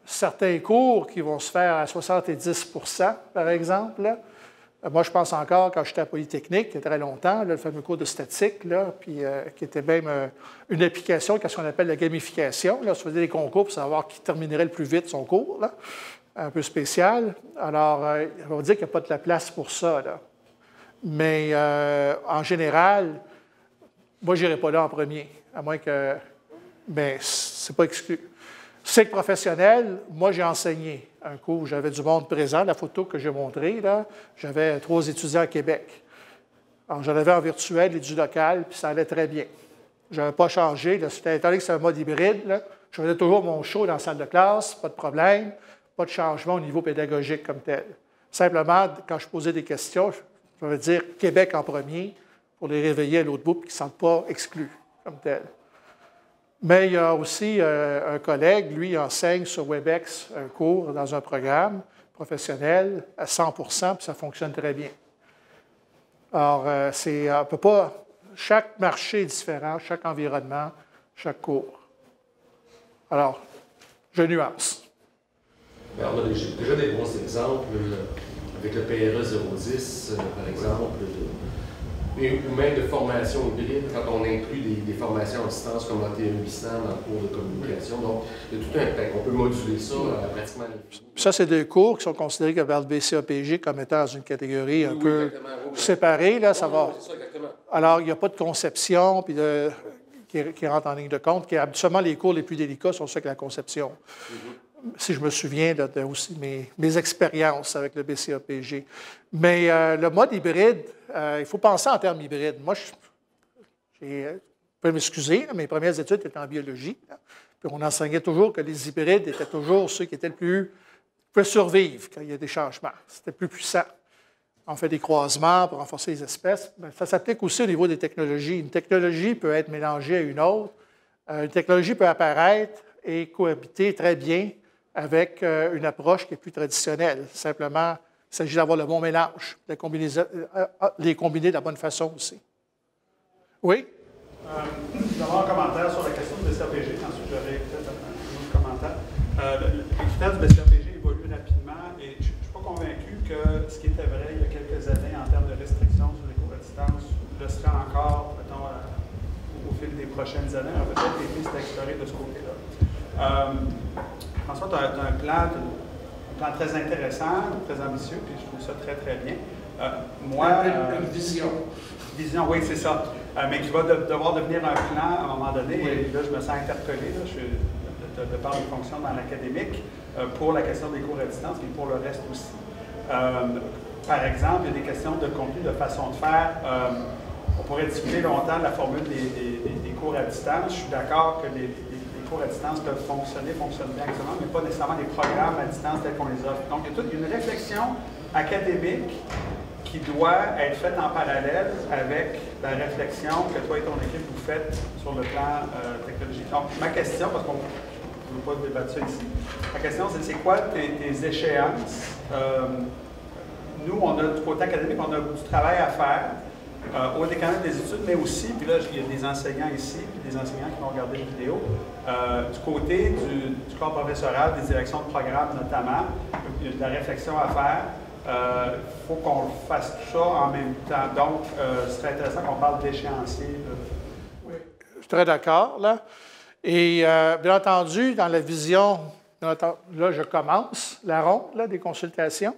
certains cours qui vont se faire à 70 %, par exemple. Là. Moi, je pense encore, quand j'étais à Polytechnique, il y a très longtemps, là, le fameux cours de statique, là, puis, qui était même une application, qu'est-ce qu'on appelle la gamification. Là, on se faisait des concours pour savoir qui terminerait le plus vite son cours, là, un peu spécial. Alors, on va dire qu'il n'y a pas de la place pour ça. Là. Mais en général, moi, je n'irai pas là en premier, à moins que... Mais ce n'est pas exclu. Cycle professionnel, moi, j'ai enseigné un cours où j'avais du monde présent. La photo que j'ai montrée, là, j'avais 3 étudiants à Québec. Alors, j'en avais en virtuel et du local, puis ça allait très bien. Je n'avais pas changé. Étant donné que c'est un mode hybride, là, je faisais toujours mon show dans la salle de classe, pas de problème, pas de changement au niveau pédagogique comme tel. Simplement, quand je posais des questions, je vais dire Québec en premier pour les réveiller à l'autre bout et qu'ils ne se sentent pas exclus comme tel. Mais il y a aussi un collègue, lui, il enseigne sur WebEx un cours dans un programme professionnel à 100 %, puis ça fonctionne très bien. Alors, on peut pas... Chaque marché est différent, chaque environnement, chaque cours. Alors, je nuance. On a déjà des bons exemples avec le PRE 010, par exemple, ou même de formation hybride, quand on inclut des formations à distance comme AT800 dans le cours de communication. Donc, il y a tout un pack. On peut moduler ça pratiquement à l'infini. Ça, c'est des cours qui sont considérés par le BCAPG comme étant dans une catégorie un peu séparée. Là, ça va. C'est ça, exactement. Alors, il n'y a pas de conception puis qui rentre en ligne de compte. Habituellement, les cours les plus délicats sont ceux que la conception. Si je me souviens de aussi mes expériences avec le BCAPG. Mais le mode hybride, il faut penser en termes hybrides. Moi, je peux m'excuser, mes premières études étaient en biologie. Là, puis on enseignait toujours que les hybrides étaient toujours ceux qui étaient le plus pouvaient survivre quand il y a des changements. C'était plus puissant. On fait des croisements pour renforcer les espèces. Bien, ça s'applique aussi au niveau des technologies. Une technologie peut être mélangée à une autre. Une technologie peut apparaître et cohabiter très bien avec une approche qui est plus traditionnelle. Simplement, il s'agit d'avoir le bon mélange, de les combiner de la bonne façon aussi. Oui? D'abord, un commentaire sur la question du BCAPG. Ensuite, j'aurai peut-être un autre commentaire. Les critères du BCAPG évoluent rapidement et je ne suis pas convaincu que ce qui était vrai il y a quelques années en termes de restrictions sur les cours à distance le sera encore, mettons, au fil des prochaines années. On a peut-être des pistes à explorer de ce côté-là. François, tu as un plan très intéressant, très ambitieux, puis je trouve ça très, très bien. Une vision. Vision, oui, c'est ça. Mais qui va devoir devenir un plan à un moment donné. Oui. Et là, je me sens interpellé, là, de par mes fonctions dans l'académique, pour la question des cours à distance, mais pour le reste aussi. Par exemple, il y a des questions de contenu, de façon de faire. On pourrait discuter longtemps de la formule des cours à distance. Je suis d'accord que les cours à distance peuvent fonctionner bien actuellement, mais pas nécessairement les programmes à distance tels qu'on les offre. Donc, il y a toute une réflexion académique qui doit être faite en parallèle avec la réflexion que toi et ton équipe vous faites sur le plan technologique. Donc, ma question, parce qu'on ne veut pas débattre ça ici, ma question, c'est quoi tes échéances? Nous, on a du côté académique, on a du travail à faire. Au décanat des études, mais aussi, puis là, il y a des enseignants ici, puis des enseignants qui vont regarder la vidéo, du côté du corps professoral, des directions de programme notamment, il y a de la réflexion à faire. Il faut qu'on fasse tout ça en même temps. Donc, ce serait intéressant qu'on parle d'échéancier. Oui, je suis très d'accord, là. Et bien entendu, dans la vision, là, je commence la ronde là, des consultations.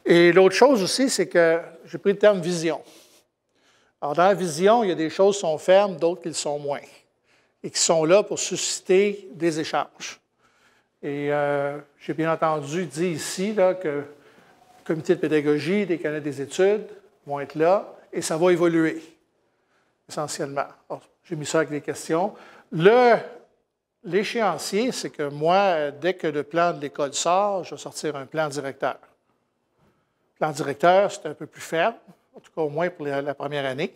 Et l'autre chose aussi, c'est que j'ai pris le terme vision. Alors, dans la vision, il y a des choses qui sont fermes, d'autres qui le sont moins, et qui sont là pour susciter des échanges. Et j'ai bien entendu dit ici là, que le comité de pédagogie, des canaux des études vont être là, et ça va évoluer, essentiellement. J'ai mis ça avec des questions. L'échéancier, c'est que moi, dès que le plan de l'école sort, je vais sortir un plan directeur. Le plan directeur, c'est un peu plus ferme, en tout cas au moins pour la première année.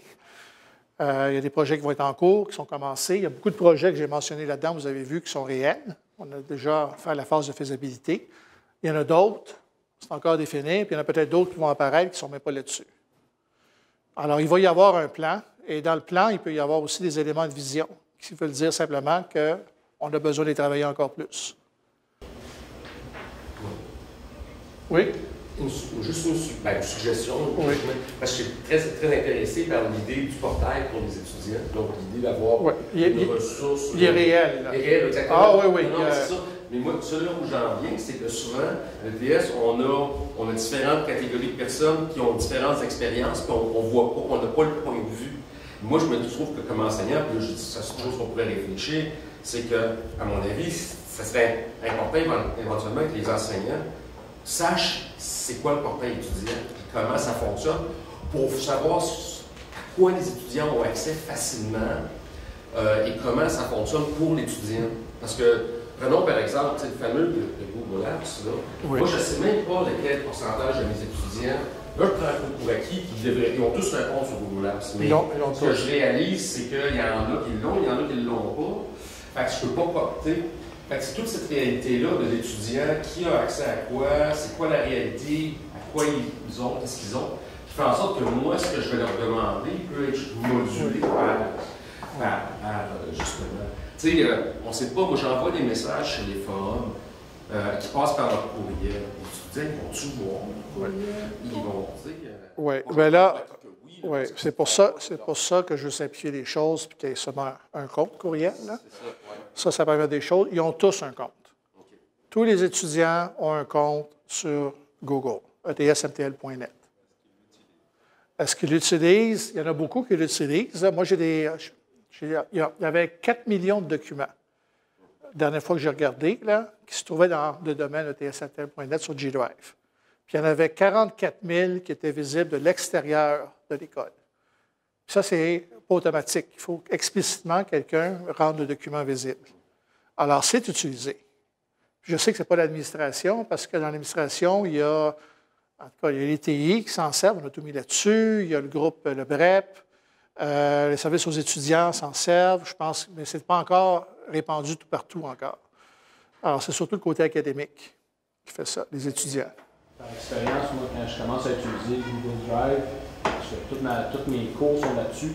Il y a des projets qui vont être en cours, qui sont commencés. Il y a beaucoup de projets que j'ai mentionnés là-dedans, vous avez vu, qui sont réels. On a déjà fait la phase de faisabilité. Il y en a d'autres, c'est encore défini, puis il y en a peut-être d'autres qui vont apparaître qui ne sont même pas là-dessus. Alors, il va y avoir un plan, et dans le plan, il peut y avoir aussi des éléments de vision, qui veulent dire simplement qu'on a besoin de les travailler encore plus. Oui? Juste une suggestion, oui. Parce que je suis très, très intéressé par l'idée du portail pour les étudiants, donc l'idée d'avoir des ressources. Il est réel. Il est réel, exactement. Ah oui, oui. Non, c'est ça. Mais moi, celui où j'en viens, c'est que souvent, à l'ETS, on a différentes catégories de personnes qui ont différentes expériences, puis on voit pas, on n'a pas le point de vue. Moi, je me trouve que comme enseignant, puis là, je dis ça, c'est une chose qu'on pourrait réfléchir, c'est que, à mon avis, ça serait important éventuellement que les enseignants sachent c'est quoi le portail étudiant, comment ça fonctionne, pour savoir à quoi les étudiants ont accès facilement et comment ça fonctionne pour l'étudiant. Parce que, prenons par exemple le fameux de Google Apps, là. Oui. Moi, je ne sais même pas lequel pourcentage de mes étudiants, là, je prends un peu pour acquis, ils ont tous un compte sur Google Apps. Mais ce que je réalise, c'est qu'il y en a qui l'ont, il y en a qui ne l'ont pas. Fait que je ne peux pas porter. Fait que c'est toute cette réalité-là de l'étudiant, qui a accès à quoi, c'est quoi la réalité, à quoi ils ont, qu'est-ce qu'ils ont, qui fait en sorte que moi, ce que je vais leur demander peut être modulé par justement. Tu sais, on ne sait pas, moi j'envoie des messages sur les forums qui passent par leur courriel. Les étudiants, ils vont-tu voir le courriel? Ils vont, tu sais. Oui, bien là. Oui, Oui, c'est pour ça que je veux simplifier les choses et qu'il y ait seulement un compte courriel. Là. Ça permet des choses. Ils ont tous un compte. OK. Tous les étudiants ont un compte sur Google, etsmtl.net. Est-ce qu'ils l'utilisent? Il y en a beaucoup qui l'utilisent. Moi, il y avait 4 millions de documents, la dernière fois que j'ai regardé, là, qui se trouvaient dans le domaine etsmtl.net sur G Drive. Puis il y en avait 44 000 qui étaient visibles de l'extérieur de l'école. Ça, c'est pas automatique. Il faut explicitement que quelqu'un rende le document visible. Alors, c'est utilisé. Je sais que ce n'est pas l'administration, parce que dans l'administration, il y a, en tout cas, il y a les TI qui s'en servent, on a tout mis là-dessus, il y a le groupe, le BREP, les services aux étudiants s'en servent, je pense, mais ce n'est pas encore répandu tout partout encore. Alors, c'est surtout le côté académique qui fait ça, les étudiants. Par expérience, moi, quand je commence à utiliser Google Drive, parce que tous mes cours sont là-dessus,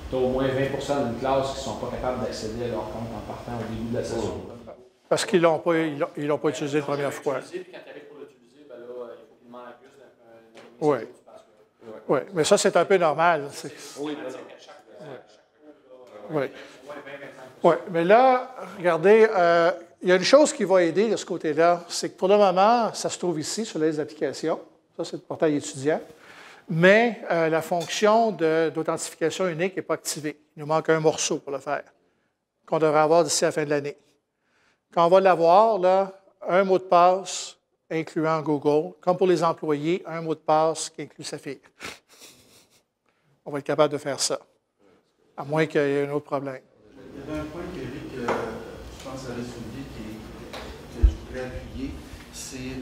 tu as au moins 20 d'une classe qui ne sont pas capables d'accéder à leur compte en partant au début de la session. Parce qu'ils ne l'ont pas utilisé la première fois. Puis quand tu arrives pour l'utiliser, ben là, il faut qu'il demande plus d'un Oui. Oui, mais ça, c'est un peu normal. Oui. Oui, mais là, regardez, il y a une chose qui va aider de ce côté-là, c'est que pour le moment, ça se trouve ici, sur les applications. Ça, c'est le portail étudiant. Mais la fonction d'authentification unique n'est pas activée. Il nous manque un morceau pour le faire, qu'on devrait avoir d'ici à la fin de l'année. Quand on va l'avoir, là, un mot de passe incluant Google, comme pour les employés, un mot de passe qui inclut Saphir. On va être capable de faire ça, à moins qu'il y ait un autre problème. Il y avait un point qu'Éric, je pense, avait soulevé que je voudrais appuyer, c'est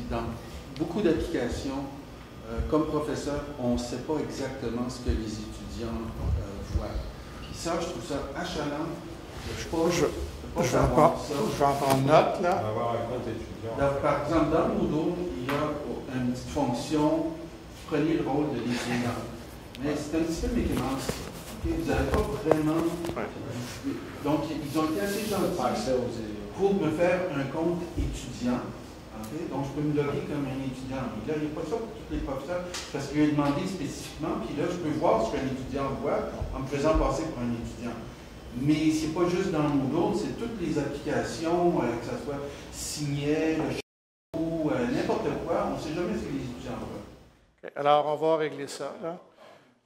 dans beaucoup d'applications, comme professeur, on ne sait pas exactement ce que les étudiants voient. Puis ça, je trouve ça achalant. Je vais en prendre note, là. On va avoir un compte étudiant. Par exemple, dans Moodle, il y a une petite fonction « Prenez le rôle de l'étudiant ». Mais c'est un petit peu mécanique. Okay? Vous n'avez pas vraiment... Donc, ils ont été assez gentils pour me faire un compte étudiant. Okay? Donc, je peux me loguer comme un étudiant. Mais là, il n'y a pas ça pour tous les professeurs, parce qu'il a demandé spécifiquement, puis là, je peux voir ce qu'un étudiant voit en me faisant passer pour un étudiant. Mais ce n'est pas juste dans Moodle, c'est toutes les applications, que ce soit Signet, le show, n'importe quoi, on ne sait jamais ce que les étudiants voient. Okay. Alors, on va régler ça.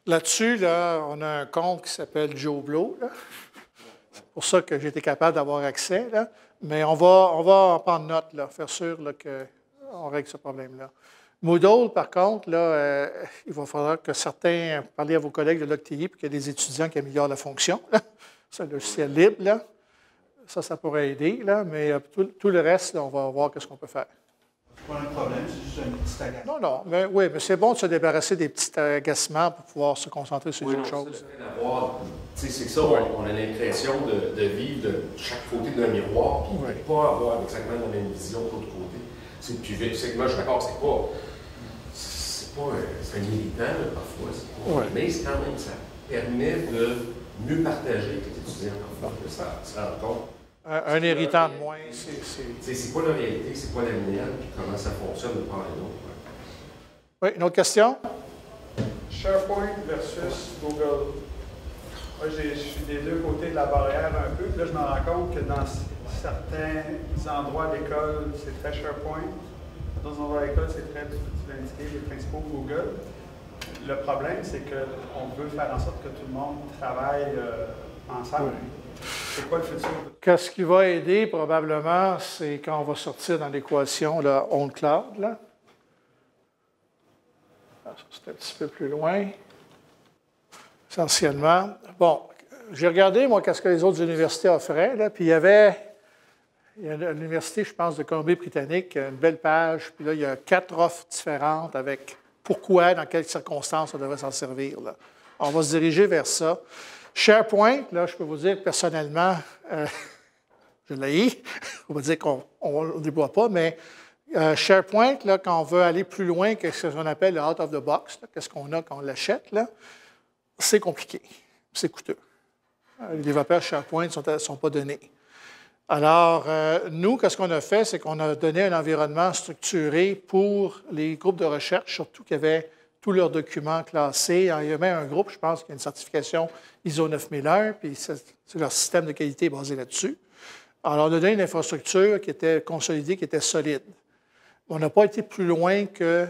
Là-dessus, là, on a un compte qui s'appelle Joe Blow. C'est pour ça que j'ai été capable d'avoir accès. Là. Mais on va en prendre note, là, faire sûr qu'on règle ce problème-là. Moodle, par contre, là, il va falloir que certains parlez à vos collègues de l'OCTI pour qu'il y ait des étudiants qui améliorent la fonction. Là. C'est un logiciel libre, là. Ça pourrait aider, là, mais tout le reste, là, on va voir ce qu'on peut faire. C'est pas un problème, c'est juste un petit agacement. Non, mais oui, mais c'est bon de se débarrasser des petits agacements pour pouvoir se concentrer sur les autres choses. C'est ça, on a l'impression de vivre de chaque côté d'un miroir, puis de ne pas avoir exactement la même vision de l'autre côté. Puis c'est que moi, je suis d'accord, c'est militant, là, parfois, mais c'est quand même, ça permet de mieux partager avec les étudiants, parfois, ça rend compte. Un irritant de moins, c'est quoi la réalité, c'est quoi la mienne, puis comment ça fonctionne de part et d'autre. Oui, une autre question? SharePoint versus Google. Moi, je suis des deux côtés de la barrière un peu. Puis là, je me rends compte que dans certains endroits de l'école, c'est très SharePoint. Dans d'autres endroits de l'école, c'est très, tu l'as indiqué, les principaux Google. Le problème, c'est qu'on veut faire en sorte que tout le monde travaille ensemble. Oui. C'est quoi le futur? Ce qui va aider, probablement, c'est quand on va sortir dans l'équation, là, OnCloud, là. C'est un petit peu plus loin. Essentiellement. Bon, j'ai regardé, moi, qu'est-ce que les autres universités offraient, là, puis il y a l'université, je pense, de Colombie-Britannique, une belle page, puis là, il y a 4 offres différentes avec pourquoi, dans quelles circonstances on devrait s'en servir, là. On va se diriger vers ça. SharePoint, là, je peux vous dire personnellement, je l'ai. On va dire qu'on ne déploie pas, mais SharePoint, là, quand on veut aller plus loin que ce qu'on appelle le out of the box, qu'est-ce qu'on a quand on l'achète, là, c'est compliqué, c'est coûteux. Les développeurs SharePoint ne sont pas donnés. Alors, nous, qu'est-ce qu'on a fait, c'est qu'on a donné un environnement structuré pour les groupes de recherche, surtout qu'il y avait tous leurs documents classés. Il y a même un groupe, je pense, qui a une certification ISO 9001, puis c'est leur système de qualité basé là-dessus. Alors, on a donné une infrastructure qui était consolidée, qui était solide. On n'a pas été plus loin que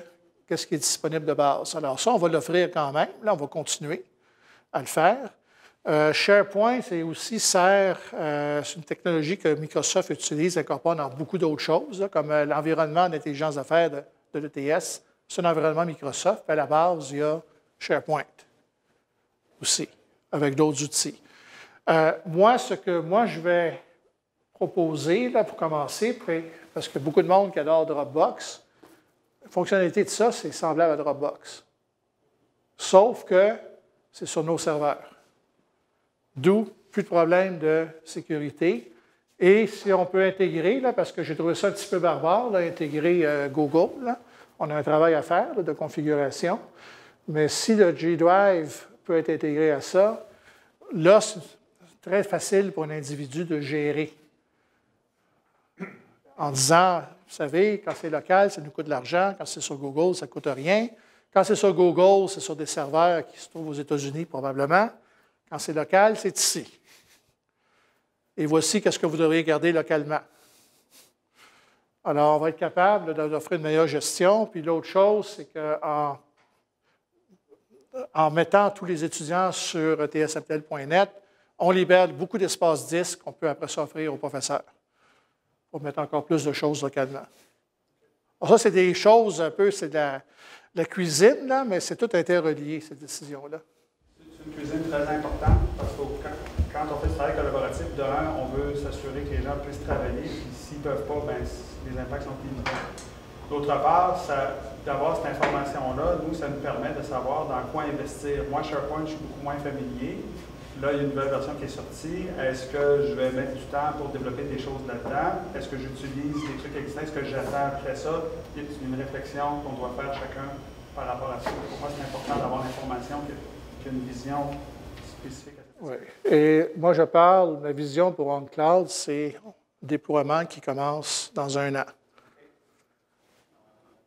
ce qui est disponible de base. Alors, ça, on va l'offrir quand même. Là, on va continuer à le faire. SharePoint, c'est aussi c'est une technologie que Microsoft utilise, incorpore dans beaucoup d'autres choses, là, comme l'environnement d'intelligence d'affaires de l'ETS. C'est un environnement Microsoft. À la base, il y a SharePoint aussi, avec d'autres outils. Ce que je vais proposer là, pour commencer, parce que beaucoup de monde qui adore Dropbox, la fonctionnalité de ça, c'est semblable à Dropbox. Sauf que c'est sur nos serveurs. D'où plus de problèmes de sécurité. Et si on peut intégrer, là, parce que j'ai trouvé ça un petit peu barbare, là, intégrer Google, là, on a un travail à faire là, de configuration, mais si le G Drive peut être intégré à ça, là, c'est très facile pour un individu de gérer. En disant, vous savez, quand c'est local, ça nous coûte de l'argent, quand c'est sur Google, ça ne coûte rien. Quand c'est sur Google, c'est sur des serveurs qui se trouvent aux États-Unis probablement. Quand c'est local, c'est ici. Et voici ce que vous devriez garder localement. Alors, on va être capable d'offrir une meilleure gestion. Puis l'autre chose, c'est qu'en mettant tous les étudiants sur etsaptel.net, on libère beaucoup d'espace disque qu'on peut après ça offrir aux professeurs pour mettre encore plus de choses localement. Alors ça, c'est des choses un peu, c'est de la cuisine, là, mais c'est tout interrelié, ces décisions-là. C'est une cuisine très importante parce que quand on fait ce travail collaboratif, on veut s'assurer que les gens puissent travailler. Puis s'ils ne peuvent pas, les impacts sont limités. D'autre part, d'avoir cette information-là, nous, ça nous permet de savoir dans quoi investir. Moi, SharePoint, je suis beaucoup moins familier. Là, il y a une nouvelle version qui est sortie. Est-ce que je vais mettre du temps pour développer des choses là-dedans? Est-ce que j'utilise des trucs existants? Est-ce que j'attends après ça? Il y a une réflexion qu'on doit faire chacun par rapport à ça. Pour moi, c'est important d'avoir l'information qui a une vision spécifique à cette Oui. Et moi, je parle, ma vision pour OnCloud, c'est un déploiement qui commence dans 1 an.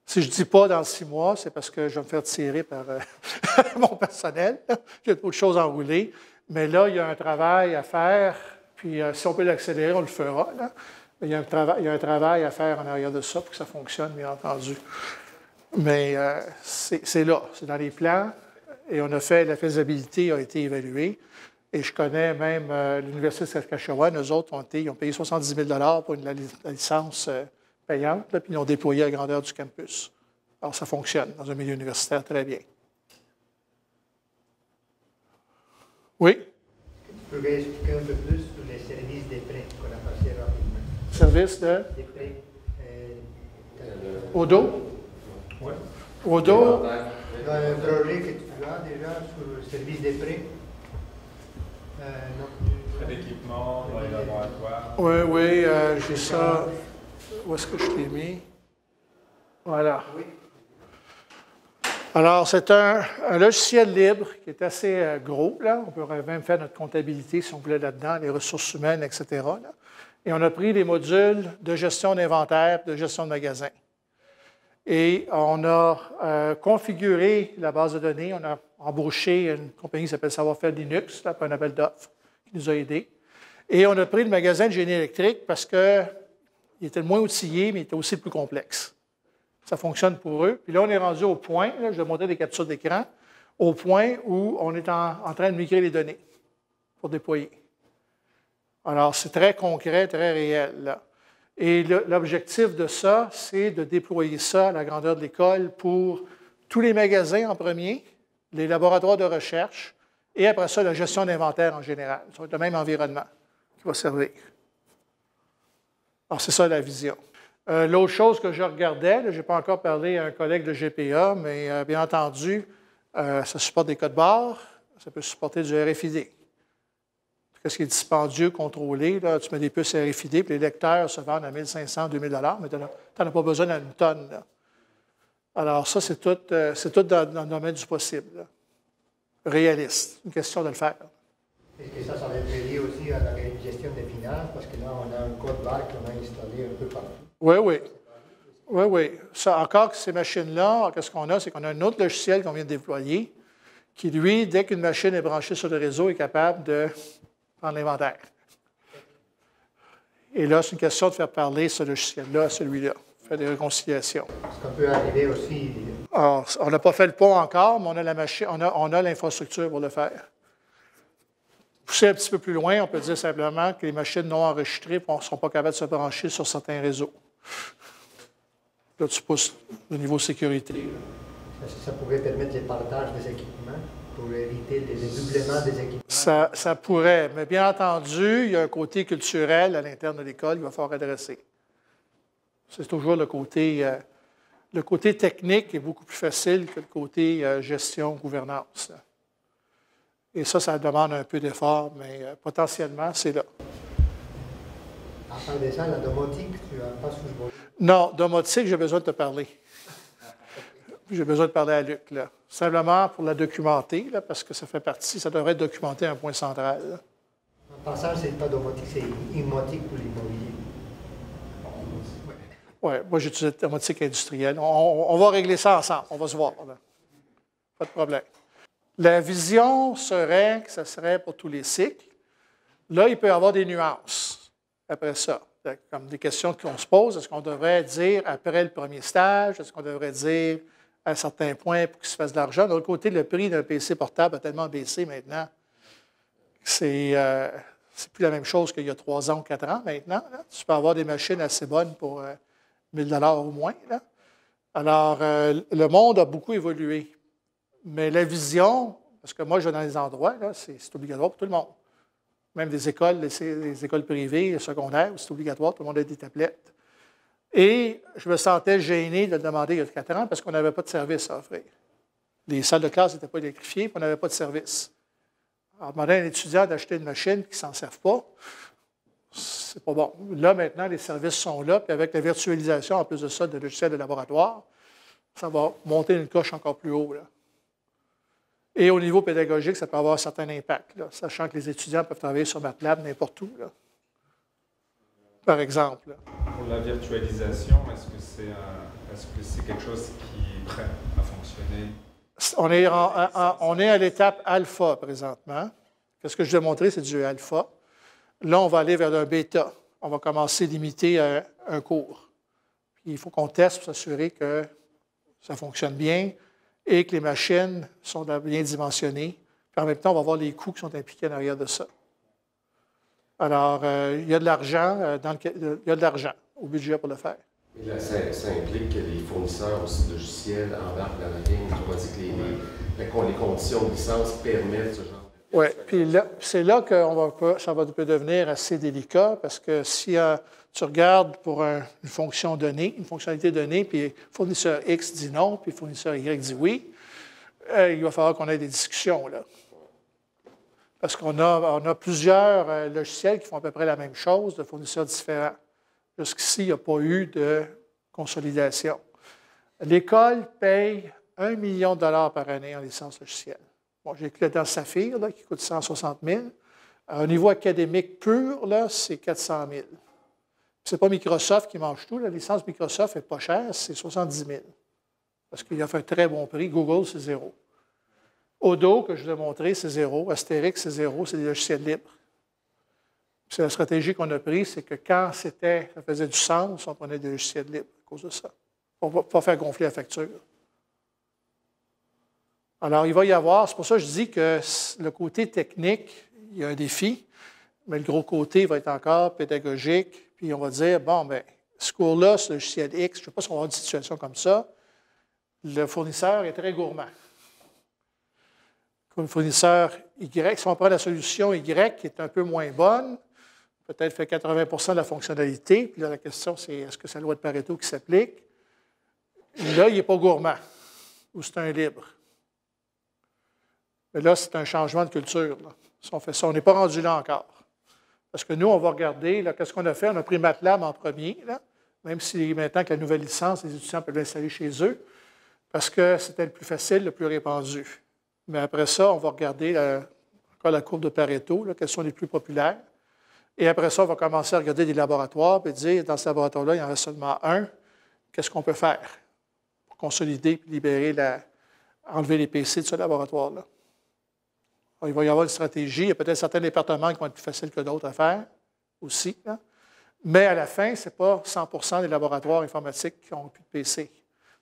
Si je ne dis pas dans 6 mois, c'est parce que je vais me faire tirer par mon personnel. J'ai d'autres choses à enrouler. Mais là, il y a un travail à faire. Puis si on peut l'accélérer, on le fera. Là. Il y a un travail à faire en arrière de ça pour que ça fonctionne, bien entendu. Mais c'est là, c'est dans les plans. Et on a fait, la faisabilité a été évaluée. Et je connais même l'Université de Saskatchewan, eux autres ils ont payé 70 000 pour la licence payante, là, puis ils l'ont déployée à la grandeur du campus. Alors, ça fonctionne dans un milieu universitaire très bien. Oui? Tu pourrais expliquer un peu plus sur les services des prêts qu'on a passé rapidement? Service de? Des prêts. Odo? Oui. Odo? Dans un projet que tu as déjà sur le service des prêts? Prêt d'équipement, dans les laboratoires. Oui, j'ai ça. Où est-ce que je l'ai mis? Voilà. Oui. Alors, c'est un logiciel libre qui est assez gros. Là. On pourrait même faire notre comptabilité si on voulait là-dedans, les ressources humaines, etc. Là. Et on a pris les modules de gestion d'inventaire, de gestion de magasin. Et on a configuré la base de données. On a embauché une compagnie qui s'appelle Savoir-faire Linux, là, pour un appel d'offres, qui nous a aidés. Et on a pris le magasin de génie électrique parce qu'il était le moins outillé, mais il était aussi le plus complexe. Ça fonctionne pour eux. Puis là, on est rendu au point, là, je vais montrer des captures d'écran, au point où on est en train de migrer les données pour déployer. Alors, c'est très concret, très réel, là. Et l'objectif de ça, c'est de déployer ça à la grandeur de l'école pour tous les magasins en premier, les laboratoires de recherche, et après ça, la gestion d'inventaire en général. Ça va être le même environnement qui va servir. Alors, c'est ça la vision. L'autre chose que je regardais, je n'ai pas encore parlé à un collègue de GPA, mais bien entendu, ça supporte des codes barres, ça peut supporter du RFID. Qu'est-ce qui est dispendieux, contrôlé, là, tu mets des puces RFID, puis les lecteurs se vendent à 1 500, 2 000 mais tu n'en as pas besoin d'une tonne. Là. Alors ça, c'est tout dans le domaine du possible. Là. Réaliste, une question de le faire. Est-ce que ça va être lié aussi à la gestion des finances? Parce que là, on a un code barre qu'on a installé un peu partout. Oui, oui. Oui, oui. Ça, encore, ces machines-là, qu'est-ce qu'on a? C'est qu'on a un autre logiciel qu'on vient de déployer qui, lui, dès qu'une machine est branchée sur le réseau, est capable de prendre l'inventaire. Et là, c'est une question de faire parler ce logiciel-là à celui-là, faire des réconciliations. Est-ce qu'on peut arriver aussi? Alors, on n'a pas fait le pont encore, mais on a la machine, on a l'infrastructure pour le faire. Pousser un petit peu plus loin, on peut dire simplement que les machines non enregistrées ne seront pas capables de se brancher sur certains réseaux. Là, tu pousses au niveau sécurité. Est-ce que ça pourrait permettre les partages des équipements pour éviter les dédoublements des équipements? Ça pourrait, mais bien entendu, il y a un côté culturel à l'interne de l'école qu'il va falloir adresser. C'est toujours le côté technique est beaucoup plus facile que le côté gestion, gouvernance. Et ça demande un peu d'effort, mais potentiellement, c'est là. En parlant de ça, la domotique, tu n'as pas sous. Non, domotique, j'ai besoin de te parler. J'ai besoin de parler à Luc, là. Simplement pour la documenter, là, parce que ça fait partie, ça devrait être documenté à un point central. Là. En passant, ce n'est pas domotique, c'est immotique pour l'immobilier. Oui, moi j'utilise la domotique industrielle. On va régler ça ensemble, on va se voir. Là. Pas de problème. La vision serait que ça serait pour tous les cycles. Là, il peut y avoir des nuances après ça. Comme des questions qu'on se pose, est-ce qu'on devrait dire après le premier stage, est-ce qu'on devrait dire à un certain point pour qu'il se fasse de l'argent? De l'autre côté, le prix d'un PC portable a tellement baissé maintenant que c'est plus la même chose qu'il y a 3 ans ou 4 ans maintenant. Là. Tu peux avoir des machines assez bonnes pour 1 000 $ au moins. Là. Alors, le monde a beaucoup évolué. Mais la vision, parce que moi, je vais dans les endroits, là, c'est obligatoire pour tout le monde. Même des écoles, les écoles privées, secondaires, c'est obligatoire, tout le monde a des tablettes. Et je me sentais gêné de le demander il y a 4 ans parce qu'on n'avait pas de service à offrir. Les salles de classe n'étaient pas électrifiées, puis on n'avait pas de service. Alors, demander à un étudiant d'acheter une machine qui ne s'en serve pas, c'est pas bon. Là, maintenant, les services sont là, puis avec la virtualisation, en plus de ça, de logiciels de laboratoire, ça va monter une coche encore plus haut. Là. Et au niveau pédagogique, ça peut avoir un certain impact, là, sachant que les étudiants peuvent travailler sur MATLAB n'importe où, là. Par exemple. Là. Pour la virtualisation, est-ce que c'est quelque chose qui est prêt à fonctionner? On est à l'étape alpha présentement. Ce que je vais montrer, c'est du alpha. Là, on va aller vers un bêta. On va commencer à limiter un cours. Puis, il faut qu'on teste pour s'assurer que ça fonctionne bien et que les machines sont bien dimensionnées. Puis en même temps, on va voir les coûts qui sont impliqués en arrière de ça. Alors, il y a de l'argent au budget pour le faire. Et là, ça implique que les fournisseurs aussi de logiciels embarquent dans la game. On dit que les conditions de licence permettent ce genre de... Oui, puis là, c'est là que ça peut devenir assez délicat parce que si tu regardes pour une fonction donnée, une fonctionnalité donnée, puis fournisseur X dit non, puis fournisseur Y dit oui, il va falloir qu'on ait des discussions, là. Parce qu'on a plusieurs logiciels qui font à peu près la même chose, de fournisseurs différents. Jusqu'ici, il n'y a pas eu de consolidation. L'école paye 1 million de $ par année en licence logicielle. Bon, j'ai inclus dans Saphir, là, qui coûte 160 000. Au niveau académique pur, là, c'est 400 000. Ce n'est pas Microsoft qui mange tout. La licence Microsoft n'est pas chère, c'est 70 000. Parce qu'il a fait un très bon prix. Google, c'est 0. Odo, que je vous ai montré, c'est 0. Astérix, c'est 0. C'est des logiciels libres. C'est la stratégie qu'on a prise, c'est que quand ça faisait du sens, on prenait des logiciels libres à cause de ça. Pour ne pas faire gonfler la facture. Alors, il va y avoir, c'est pour ça que je dis que le côté technique, il y a un défi, mais le gros côté va être encore pédagogique, puis on va dire, bon, bien, ce cours-là, ce logiciel X, je ne sais pas si on va avoir une situation comme ça, le fournisseur est très gourmand. Le fournisseur Y, si on prend la solution Y qui est un peu moins bonne, peut-être fait 80 % de la fonctionnalité, puis là, la question, c'est est-ce que c'est la loi de Pareto qui s'applique? Là, il n'est pas gourmand, ou c'est un libre. Mais là, c'est un changement de culture. Là. Si on fait ça, on n'est pas rendu là encore. Parce que nous, on va regarder, qu'est-ce qu'on a fait? On a pris MATLAB en premier, là, même si maintenant que la nouvelle licence, les étudiants peuvent l'installer chez eux, parce que c'était le plus facile, le plus répandu. Mais après ça, on va regarder encore la courbe de Pareto, là, quels sont les plus populaires. Et après ça, on va commencer à regarder des laboratoires et dire, dans ce laboratoire-là, il y en a seulement un qu'est-ce qu'on peut faire pour consolider et libérer enlever les PC de ce laboratoire-là. Il va y avoir une stratégie. Il y a peut-être certains départements qui vont être plus faciles que d'autres à faire aussi. Là. Mais à la fin, ce n'est pas 100% des laboratoires informatiques qui n'ont plus de PC.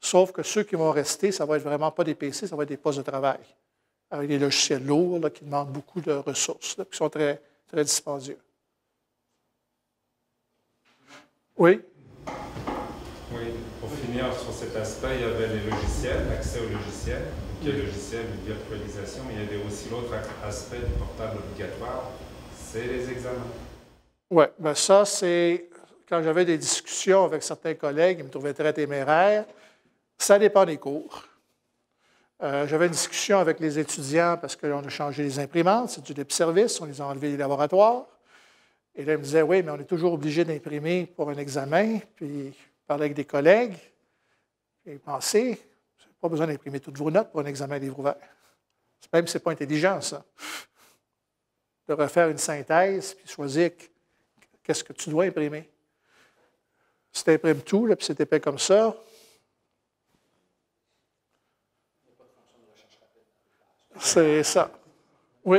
Sauf que ceux qui vont rester, ça ne va être vraiment pas des PC, ça va être des postes de travail. Avec des logiciels lourds là, qui demandent beaucoup de ressources, là, qui sont très, très dispendieux. Oui? Oui, pour finir sur cet aspect, il y avait les logiciels, l'accès aux logiciels. Donc, il y a le logiciel de virtualisation, mais il y avait aussi l'autre aspect du portable obligatoire, c'est les examens. Oui, bien ça, c'est quand j'avais des discussions avec certains collègues, ils me trouvaient très téméraire. Ça dépend des cours. J'avais une discussion avec les étudiants parce qu'on a changé les imprimantes, c'est du libre-service, on les a enlevés des laboratoires. Et là, ils me disaient, oui, mais on est toujours obligé d'imprimer pour un examen. Puis, je parlais avec des collègues, et ils pensaient, vous n'avez pas besoin d'imprimer toutes vos notes pour un examen livre ouvert. Même si ce n'est pas intelligent, ça. De refaire une synthèse, puis choisir qu'est-ce que tu dois imprimer. Si tu imprimes tout, là, puis c'est épais comme ça, c'est ça. Oui.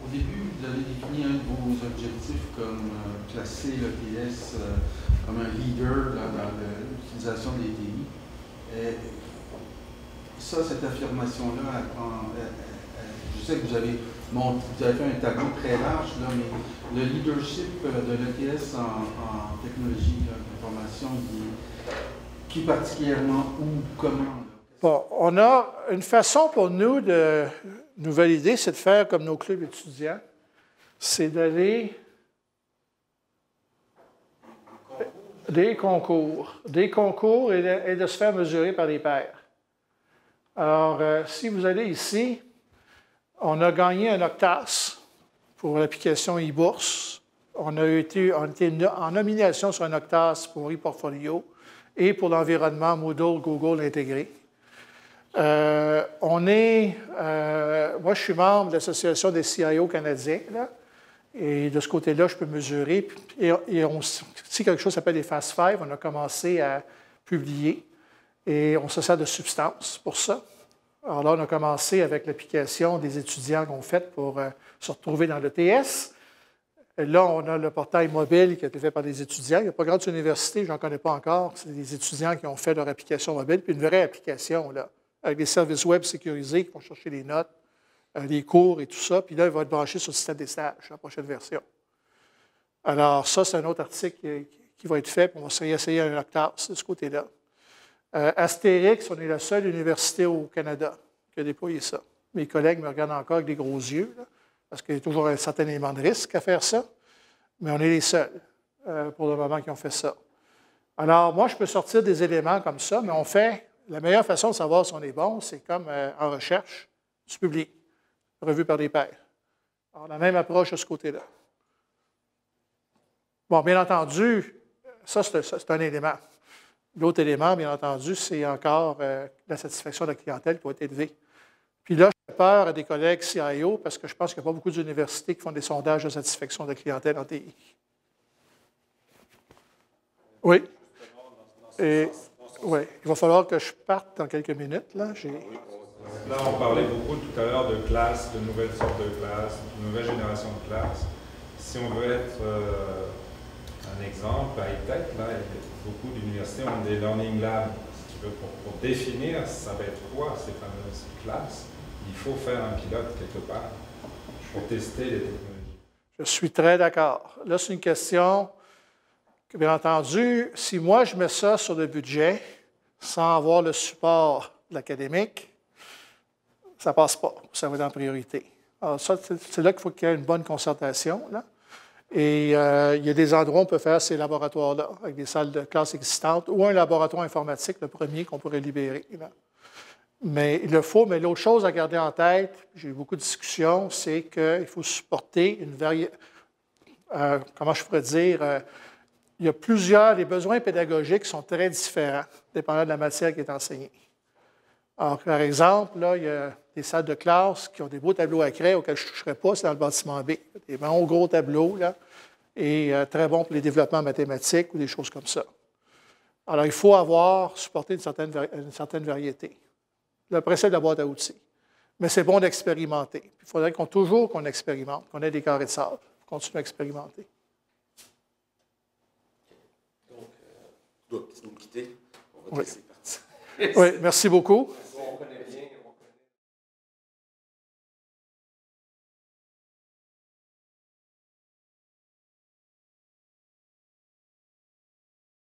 Au début, vous avez défini un de vos objectifs comme classer l'ETS comme un leader dans l'utilisation des TI. Ça, cette affirmation-là, je sais que vous avez fait un tableau très large, là, mais le leadership de l'ETS en technologie d'information, qui particulièrement où, comment? Là? Bon, on a une façon pour nous de nous valider, c'est de faire comme nos clubs étudiants, c'est d'aller des concours et de se faire mesurer par les pairs. Alors, si vous allez ici, on a gagné un Octas pour l'application e-bourse. On était en nomination sur un Octas pour ePortfolio et pour l'environnement Moodle Google intégré. Moi, je suis membre de l'Association des CIO canadiens, là, et de ce côté-là, je peux mesurer. Si quelque chose s'appelle les Fast Five, on a commencé à publier et on se sert de substances pour ça. Alors là, on a commencé avec l'application des étudiants qu'on fait pour se retrouver dans l'ETS. Là, on a le portail mobile qui a été fait par des étudiants. Il n'y a pas grande université, je n'en connais pas encore. C'est des étudiants qui ont fait leur application mobile, puis une vraie application, là, avec des services web sécurisés qui vont chercher les notes, les cours et tout ça. Puis là, il va être branché sur le système des stages, la prochaine version. Alors, ça, c'est un autre article qui va être fait, puis on va essayer un Octas de ce côté-là. Astérix, on est la seule université au Canada qui a déployé ça. Mes collègues me regardent encore avec des gros yeux, là, parce qu'il y a toujours un certain élément de risque à faire ça, mais on est les seuls, pour le moment, qui ont fait ça. Alors, moi, je peux sortir des éléments comme ça, mais la meilleure façon de savoir si on est bon, c'est comme en recherche, tu publies, revu par des pairs. Alors, la même approche de ce côté-là. Bon, bien entendu, ça, c'est un élément. L'autre élément, bien entendu, c'est encore la satisfaction de la clientèle qui va être élevée. Puis là, j'ai peur à des collègues CIO parce que je pense qu'il n'y a pas beaucoup d'universités qui font des sondages de satisfaction de la clientèle en TI. Oui. Oui, il va falloir que je parte dans quelques minutes. Là, on parlait beaucoup tout à l'heure de classes, de nouvelles sortes de classes, de nouvelles générations de classes. Si on veut être un exemple high-tech, là, beaucoup d'universités ont des learning labs. Si tu veux, pour définir, ça va être quoi ces fameuses classes? Il faut faire un pilote quelque part pour tester les technologies. Je suis très d'accord. Là, c'est une question que, bien entendu, si moi je mets ça sur le budget sans avoir le support de l'académique, ça ne passe pas. Ça va être en priorité. Alors, ça, c'est là qu'il faut qu'il y ait une bonne concertation, là. Et il y a des endroits où on peut faire ces laboratoires-là, avec des salles de classe existantes, ou un laboratoire informatique, le premier qu'on pourrait libérer, là. Mais il le faut, mais l'autre chose à garder en tête, j'ai eu beaucoup de discussions, c'est qu'il faut supporter une comment je pourrais dire, il y a les besoins pédagogiques sont très différents, dépendant de la matière qui est enseignée. Alors, par exemple, là, il y a des salles de classe qui ont des beaux tableaux à craie auxquels je ne toucherai pas, c'est dans le bâtiment B. Des bons gros tableaux, là, et très bons pour les développements mathématiques ou des choses comme ça. Alors, il faut supporter une certaine variété. Le principe de la boîte à outils. Mais c'est bon d'expérimenter. Il faudrait toujours qu'on expérimente, qu'on ait des carrés de sable, continuer à expérimenter. Donc, vous nous quitter. On va te Oui. laisser partir. Oui, merci beaucoup.